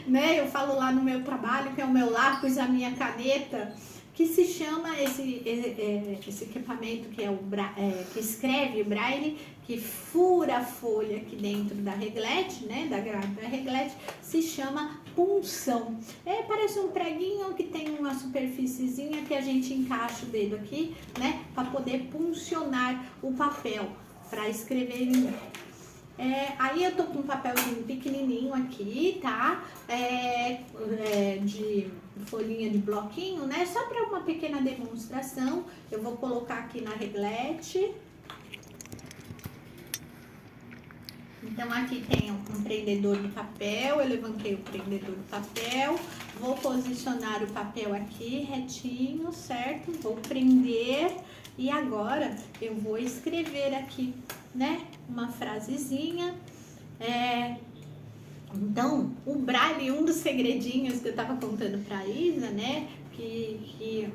né? Eu falo lá no meu trabalho que é o meu lápis, a minha caneta, que se chama esse equipamento que que escreve o Braille, que fura a folha aqui dentro da reglete, né, da grade da reglete, se chama punção. Parece um preguinho que tem uma superfíciezinha que a gente encaixa o dedo aqui, né, para poder puncionar o papel, para escrever em Braille. Aí eu tô com um papelzinho pequenininho aqui, tá? De folhinha de bloquinho, né? Só para uma pequena demonstração. Eu vou colocar aqui na reglete. Então, aqui tem um prendedor do papel. Eu levantei o prendedor do papel. Vou posicionar o papel aqui retinho, certo? Vou prender. E agora eu vou escrever aqui, né? Uma frasezinha. Então, o Braille, um dos segredinhos que eu estava contando para a Isa, né? Que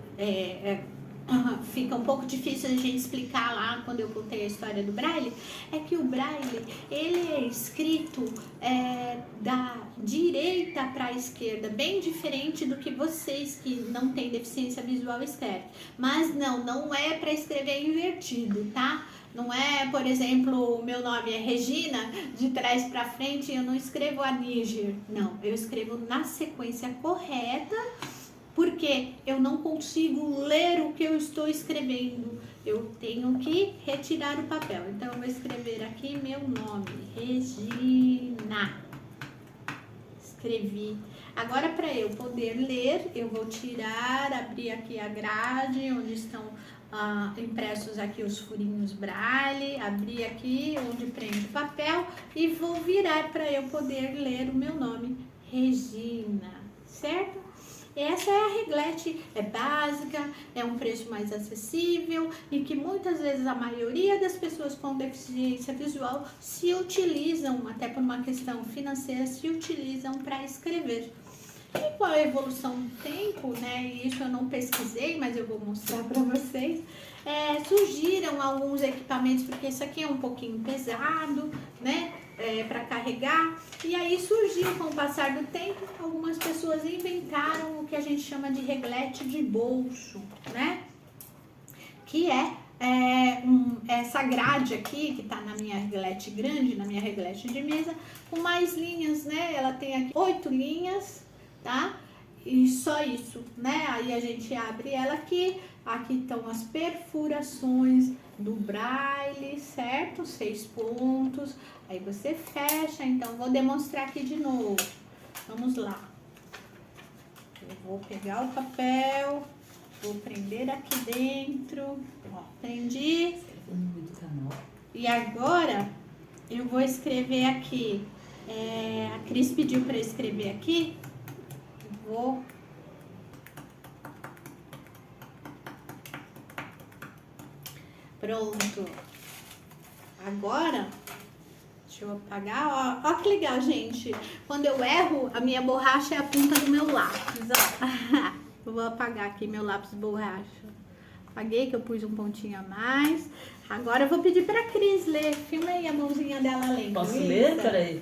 fica um pouco difícil a gente explicar lá quando eu contei a história do Braille, é que o Braille, ele é escrito da direita para a esquerda, bem diferente do que vocês que não têm deficiência visual escrevem. Mas não é para escrever invertido, tá? Não é, por exemplo, o meu nome é Regina, de trás para frente eu não escrevo a Níger. Não, eu escrevo na sequência correta, porque eu não consigo ler o que eu estou escrevendo. Eu tenho que retirar o papel. Então, eu vou escrever aqui meu nome, Regina. Escrevi. Agora, para eu poder ler, eu vou abrir aqui a grade, onde estão impressos aqui os furinhos Braille, abrir aqui onde prende o papel e vou virar para eu poder ler o meu nome, Regina, certo? Essa é a reglete, é básica, é um preço mais acessível e que muitas vezes a maioria das pessoas com deficiência visual se utilizam, até por uma questão financeira, se utilizam para escrever. E com a evolução do tempo, né, e isso eu não pesquisei, mas eu vou mostrar para vocês, surgiram alguns equipamentos, porque isso aqui é um pouquinho pesado, né, para carregar, e aí surgiu com o passar do tempo, algumas pessoas inventaram o que a gente chama de reglete de bolso, né, que essa grade aqui, que tá na minha reglete grande, na minha reglete de mesa, com mais linhas, né, ela tem aqui 8 linhas, tá? E só isso, né? Aí a gente abre ela aqui estão as perfurações do Braille, certo? 6 pontos, aí você fecha, então vou demonstrar aqui de novo, vamos lá. Eu vou pegar o papel, vou prender aqui dentro. Ó, prendi. E agora eu vou escrever aqui. A Cris pediu para escrever aqui. Vou. Pronto. Agora, deixa eu apagar. Ó que legal, gente. Quando eu erro, a minha borracha é a ponta do meu lápis, ó. Eu vou apagar aqui meu lápis borracha. Apaguei que eu pus um pontinho a mais. Agora eu vou pedir pra Cris ler. Filma aí a mãozinha dela lendo. Posso ler? Peraí.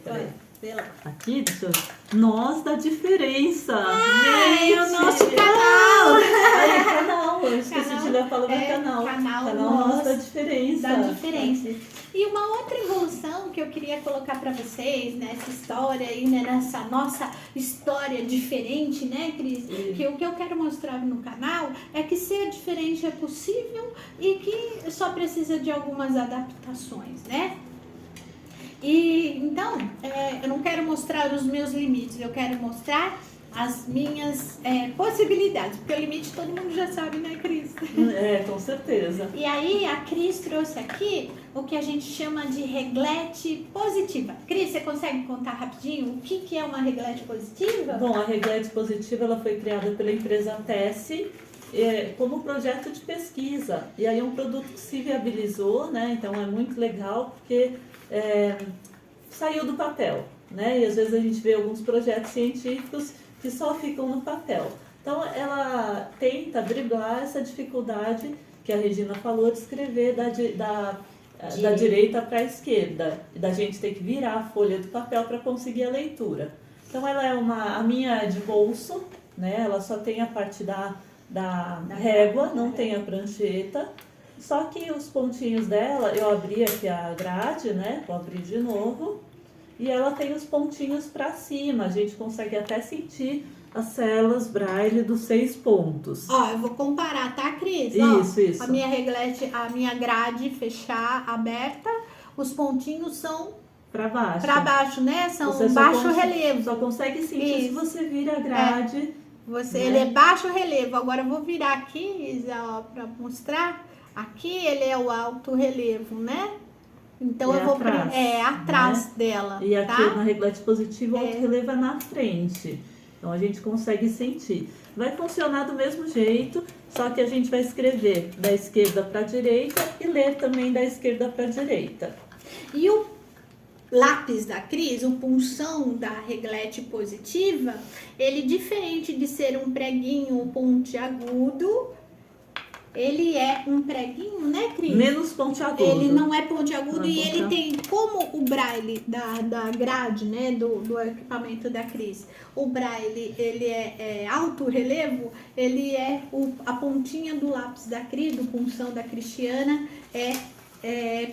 Vê lá. Aqui, deixa eu... Nós da Diferença. Gente, o nosso canal. Canal. Eu esqueci de ler a palavra canal. Canal Nós da Diferença. Da Diferença. E uma outra evolução que eu queria colocar para vocês nessa história aí, né, nessa nossa história diferente, né, Cris? Que o que eu quero mostrar no canal é que ser diferente é possível e que só precisa de algumas adaptações, né? E então, eu não quero mostrar os meus limites, eu quero mostrar as minhas possibilidades, porque o limite todo mundo já sabe, né, Cris? Com certeza. E aí a Cris trouxe aqui o que a gente chama de reglete positiva. Cris, você consegue contar rapidinho o que é uma reglete positiva? Bom, a reglete positiva ela foi criada pela empresa Tessi como projeto de pesquisa. E aí é um produto que se viabilizou, né? Então é muito legal porque saiu do papel, né? E às vezes a gente vê alguns projetos científicos que só ficam no papel. Então ela tenta driblar essa dificuldade que a Regina falou de escrever da direita para a esquerda, e da gente ter que virar a folha do papel para conseguir a leitura. Então ela é a minha é de bolso, né? Ela só tem a parte da régua, não tem a prancheta. Só que os pontinhos dela, eu abri aqui a grade, né? Vou abrir de novo. E ela tem os pontinhos para cima, a gente consegue até sentir as células braille dos 6 pontos. Ó, eu vou comparar, tá, Cris? Isso. A minha reglete, a minha grade aberta, os pontinhos são para baixo. Para baixo, né? São você baixo relevo. Só consegue sentir se você vira a grade. Né? Ele é baixo relevo. Agora eu vou virar aqui, Isa, ó, para mostrar. Aqui ele é o alto relevo, né? Então eu vou atrás, né? Dela. E aqui tá? na reglete positiva o alto relevo é na frente. Então a gente consegue sentir. Vai funcionar do mesmo jeito, só que a gente vai escrever da esquerda para a direita e ler também da esquerda para a direita. E o lápis da Cris, o punção da reglete positiva, ele diferente de ser um preguinho pontiagudo, ele é um preguinho, né, Cris? Menos pontiagudo. Ele não é pontiagudo e ele tem, como o braille da grade, né, do equipamento da Cris, o braille, ele é alto relevo, ele é a pontinha do lápis da Cris, do punção da Cristiana,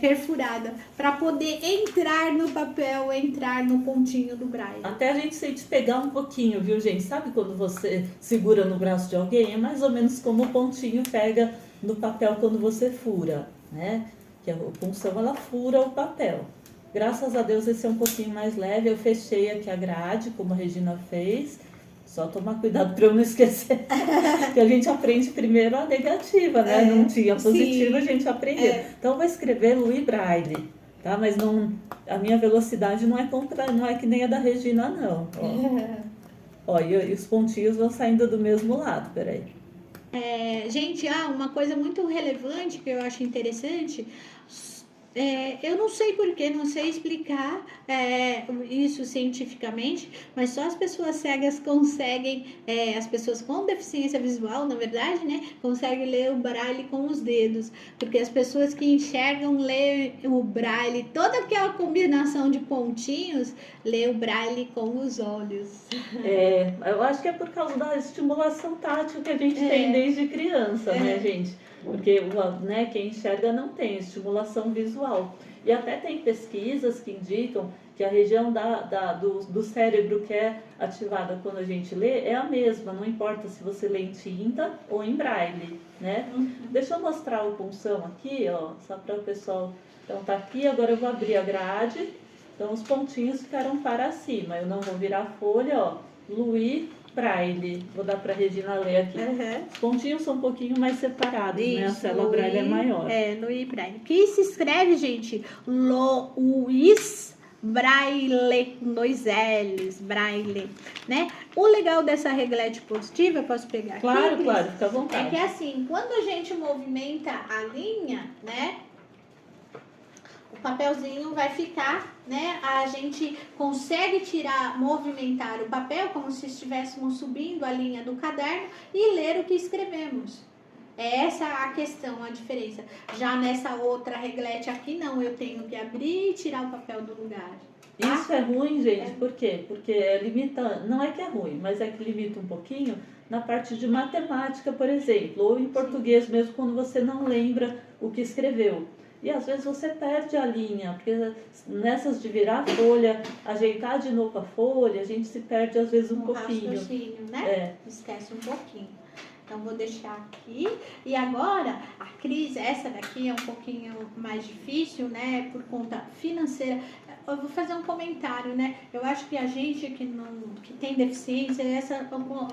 perfurada, para poder entrar no papel, entrar no pontinho do braille. Até a gente sente pegar um pouquinho, viu, gente? Sabe quando você segura no braço de alguém? É mais ou menos como o pontinho pega no papel quando você fura, né? Que a punção, ela fura o papel. Graças a Deus esse é um pouquinho mais leve. Eu fechei aqui a grade, como a Regina fez. Só tomar cuidado para eu não esquecer. Que a gente aprende primeiro a negativa, né? Não tinha a positiva, a gente aprendeu. Então, eu vou escrever Louis Braille, tá? Mas a minha velocidade não é que nem a da Regina, não. Ó, e os pontinhos vão saindo do mesmo lado, peraí. Gente, uma coisa muito relevante que eu acho interessante... eu não sei porquê, não sei explicar isso cientificamente, mas só as pessoas cegas conseguem, as pessoas com deficiência visual, na verdade, né, conseguem ler o braille com os dedos, porque as pessoas que enxergam lê o braille, toda aquela combinação de pontinhos, lê o braille com os olhos. Eu acho que é por causa da estimulação tátil que a gente tem desde criança, né, gente? Porque né, quem enxerga não tem estimulação visual. E até tem pesquisas que indicam que a região do cérebro que é ativada quando a gente lê é a mesma, não importa se você lê em tinta ou em braille, né? Deixa eu mostrar o punção aqui, ó, só para o pessoal. Então tá aqui, agora eu vou abrir a grade. Então os pontinhos ficaram para cima. Eu não vou virar a folha, ó. Louis Braille. Vou dar para a Regina ler aqui. Os pontinhos são um pouquinho mais separados, né? A Isso, célula Braille é maior. No I Braille. Que se escreve, gente, Luiz Braille, com 2 L's, Braille, né? O legal dessa reglete positiva, eu posso pegar aqui? Claro, Cris? claro, fica à vontade. É que assim, quando a gente movimenta a linha, né? O papelzinho vai ficar, né? A gente consegue movimentar o papel como se estivéssemos subindo a linha do caderno e ler o que escrevemos. É essa a questão, a diferença. Já nessa outra reglete aqui, não, eu tenho que abrir e tirar o papel do lugar. Tá? Isso é ruim, gente, por quê? Porque limita, não é que é ruim, mas é que limita um pouquinho na parte de matemática, por exemplo, ou em português mesmo, quando você não lembra o que escreveu. E às vezes você perde a linha, porque nessas de virar a folha, ajeitar de novo a folha, a gente se perde às vezes um pouquinho. Raciocínio, né? Esquece um pouquinho. Então, vou deixar aqui. E agora, a Cris, essa daqui é um pouquinho mais difícil, né? Por conta financeira. Eu vou fazer um comentário, né? Eu acho que a gente que tem deficiência, essa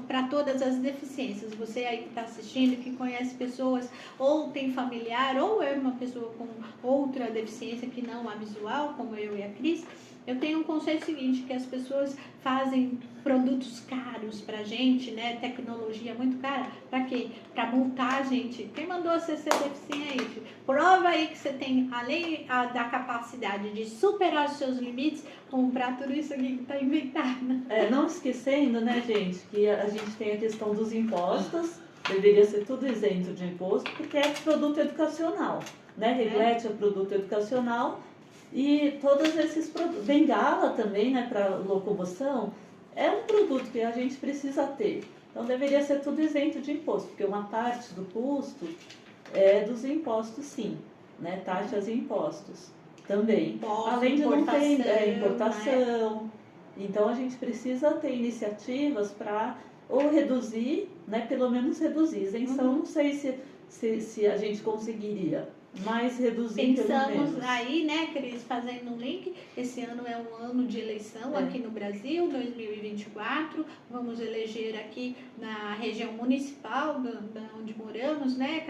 para todas as deficiências. Você aí que está assistindo, que conhece pessoas, ou tem familiar, ou é uma pessoa com outra deficiência que não a visual, como eu e a Cris. Eu tenho um conceito seguinte, que as pessoas fazem produtos caros pra gente, né? Tecnologia muito cara. Pra quê? Pra multar a gente. Quem mandou você ser deficiente? Prova aí que você tem, além da capacidade de superar os seus limites, comprar tudo isso aqui que tá inventado. Não esquecendo, né, gente, que a gente tem a questão dos impostos. Deveria ser tudo isento de imposto, porque é produto educacional, né? Reglete é produto educacional. E todos esses produtos, bengala também, né, para locomoção, é um produto que a gente precisa ter. Então deveria ser tudo isento de imposto, porque uma parte do custo é dos impostos, sim, né, taxas e impostos também. Impostos, além de não ter importação. Né? Então a gente precisa ter iniciativas para ou reduzir, né, pelo menos reduzir. Isenção, não sei se a gente conseguiria. Mas reduzir pelo menos. Pensamos aí, né, Cris, fazendo um link, esse ano é um ano de eleição aqui no Brasil, 2024, vamos eleger aqui na região municipal, da onde moramos, né,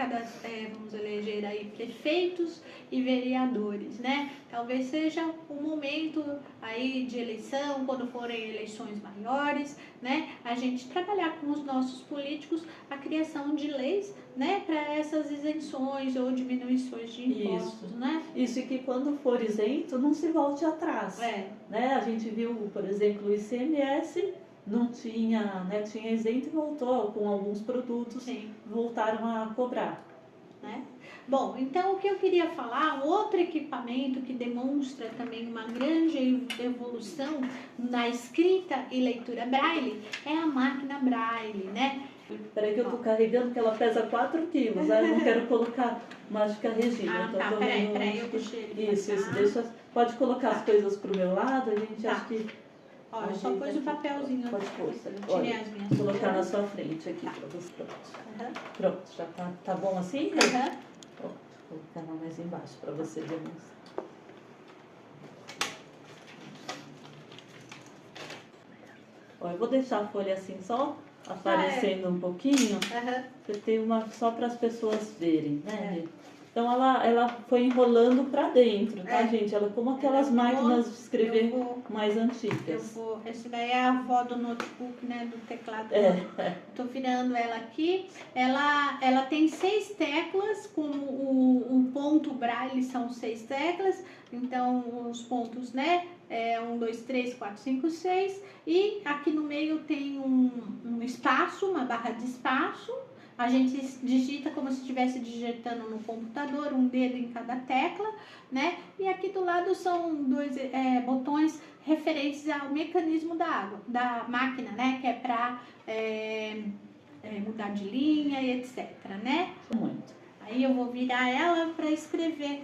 vamos eleger aí prefeitos e vereadores, né, talvez seja um momento aí de eleição, quando forem eleições maiores, né, a gente trabalhar com os nossos políticos a criação de leis, né, para essas isenções ou diminuições de impostos, né? Isso, e que quando for isento, não se volte atrás. Né? A gente viu, por exemplo, o ICMS não tinha, né, tinha isento e voltou com alguns produtos, voltaram a cobrar. Né? Bom, então o que eu queria falar, outro equipamento que demonstra também uma grande evolução na escrita e leitura Braille é a máquina Braille, né? Peraí que eu tô carregando, porque ela pesa 4 quilos, eu não quero colocar Mágica Regina. Tá, peraí, eu puxei ele. Isso, deixa, pode colocar as coisas pro meu lado, a gente acha que... Ó, eu só pus o papelzinho. Pode pôr. Tirei as minhas. Vou colocar na sua frente aqui pra você. Pronto, já tá bom assim? Pronto, vou colocar mais embaixo pra você demonstrar. Ó, eu vou deixar a folha assim só aparecendo um pouquinho, você tem uma só para as pessoas verem, né? Então ela foi enrolando para dentro, tá, gente? Ela como aquelas máquinas de escrever mais antigas. Essa daí é a avó do notebook, né? Do teclado. Tô virando ela aqui. Ela tem 6 teclas, como o ponto Braille são 6 teclas. Então os pontos, né? 1, 2, 3, 4, 5, 6. E aqui no meio tem um espaço, uma barra de espaço. A gente digita como se estivesse digitando no computador, um dedo em cada tecla, né? E aqui do lado são 2 botões referentes ao mecanismo da máquina, né? Que é para mudar de linha e etc, né? Muito. Aí eu vou virar ela para escrever.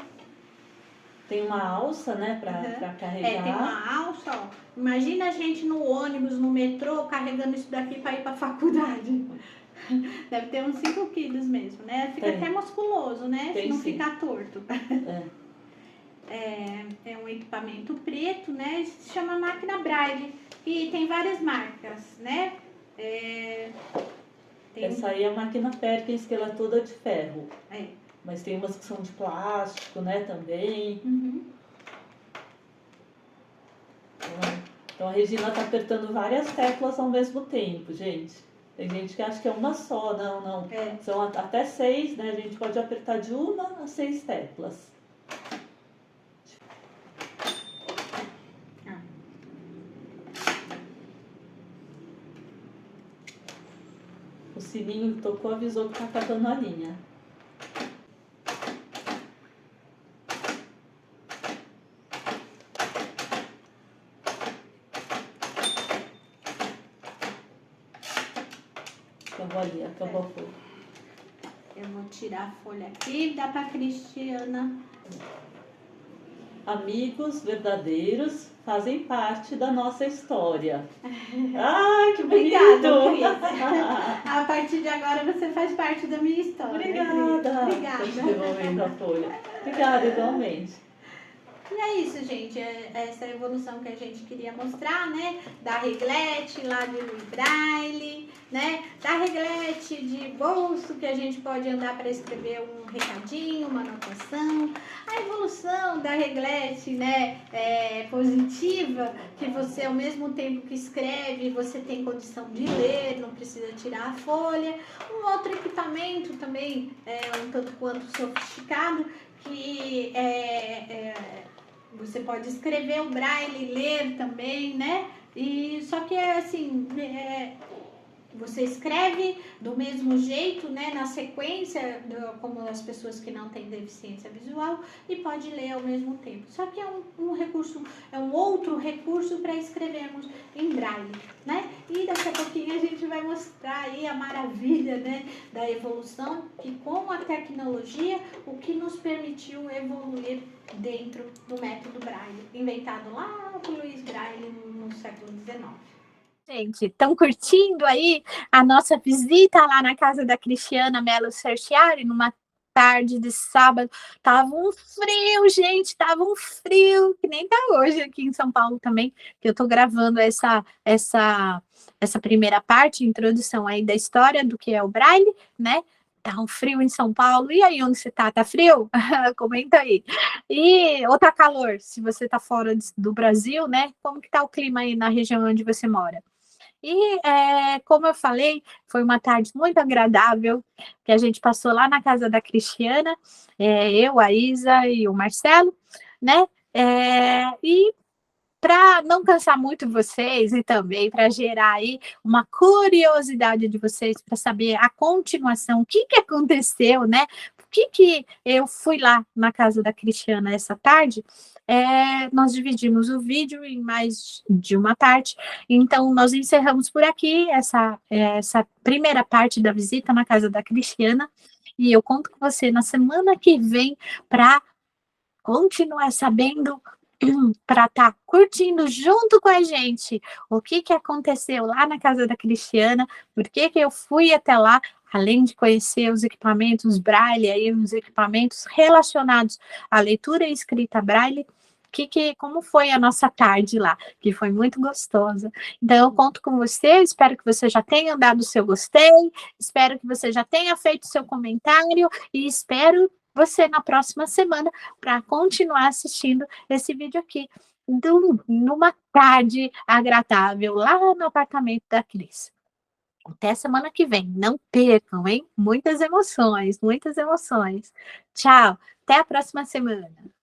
Tem uma alça, né, para carregar. Tem uma alça, ó. Imagina a gente no ônibus, no metrô, carregando isso daqui para ir para a faculdade. Deve ter uns 5 quilos mesmo, né? Fica até musculoso, né? Se não ficar torto. É um equipamento preto, né? Se chama máquina Braille. E tem várias marcas, né? Essa aí é a máquina Perkins, que ela é toda de ferro. É. Mas tem umas que são de plástico, né, também. Então a Regina tá apertando várias teclas ao mesmo tempo, gente. Tem gente que acha que é uma só, não. É. São até 6, né? A gente pode apertar de 1 a 6 teclas. O sininho tocou, avisou que tá acabando a linha. Acabou ali, acabou a folha. Eu vou tirar a folha aqui e dar pra Cristiana. Amigos verdadeiros fazem parte da nossa história. Ai, que bonito! Obrigada, Cris. A partir de agora você faz parte da minha história. Obrigada! Obrigada. Tô te devolvendo a folha. Obrigada, igualmente. E é isso, gente. Essa evolução que a gente queria mostrar, né? Da reglete lá de Louis Braille, né? Da reglete de bolso que a gente pode andar para escrever um recadinho, uma anotação. A evolução da reglete, né? Positiva, que você ao mesmo tempo que escreve, você tem condição de ler, não precisa tirar a folha. Um outro equipamento também, um tanto quanto sofisticado, que você pode escrever o braille e ler também, né? E só que assim, você escreve do mesmo jeito, né? Na sequência, como as pessoas que não têm deficiência visual, e pode ler ao mesmo tempo. Só que é um recurso, é um outro recurso para escrevermos em braille, né? E daqui a pouquinho a gente vai mostrar aí a maravilha, né, da evolução, que com a tecnologia, o que nos permitiu evoluir dentro do método Braille, inventado lá por Louis Braille no século XIX. Gente, estão curtindo aí a nossa visita lá na casa da Cristiana Mello Cerchiari, numa tarde de sábado. Tava um frio, gente, tava um frio, que nem tá hoje aqui em São Paulo também, que eu tô gravando essa primeira parte, introdução aí da história do que é o Braille, né? Tá um frio em São Paulo. E aí, onde você tá? Tá frio? Comenta aí. Ou tá calor? Se você tá fora do Brasil, né? Como que tá o clima aí na região onde você mora? E, como eu falei, foi uma tarde muito agradável, que a gente passou lá na casa da Cristiana, eu, a Isa e o Marcelo, né? E para não cansar muito vocês e também para gerar aí uma curiosidade de vocês para saber a continuação, o que aconteceu, né? Por que eu fui lá na casa da Cristiana essa tarde? Nós dividimos o vídeo em mais de uma parte, então nós encerramos por aqui essa primeira parte da visita na casa da Cristiana, e eu conto com você na semana que vem para continuar sabendo, para estar curtindo junto com a gente o que aconteceu lá na casa da Cristiana, por que eu fui até lá, além de conhecer os equipamentos Braille, aí, os equipamentos relacionados à leitura e escrita Braille, como foi a nossa tarde lá, que foi muito gostosa. Então, eu conto com você, espero que você já tenha dado o seu gostei, espero que você já tenha feito o seu comentário, e espero você na próxima semana para continuar assistindo esse vídeo aqui, numa tarde agradável lá no apartamento da Cris. Até semana que vem, não percam, hein? Muitas emoções, muitas emoções. Tchau, até a próxima semana.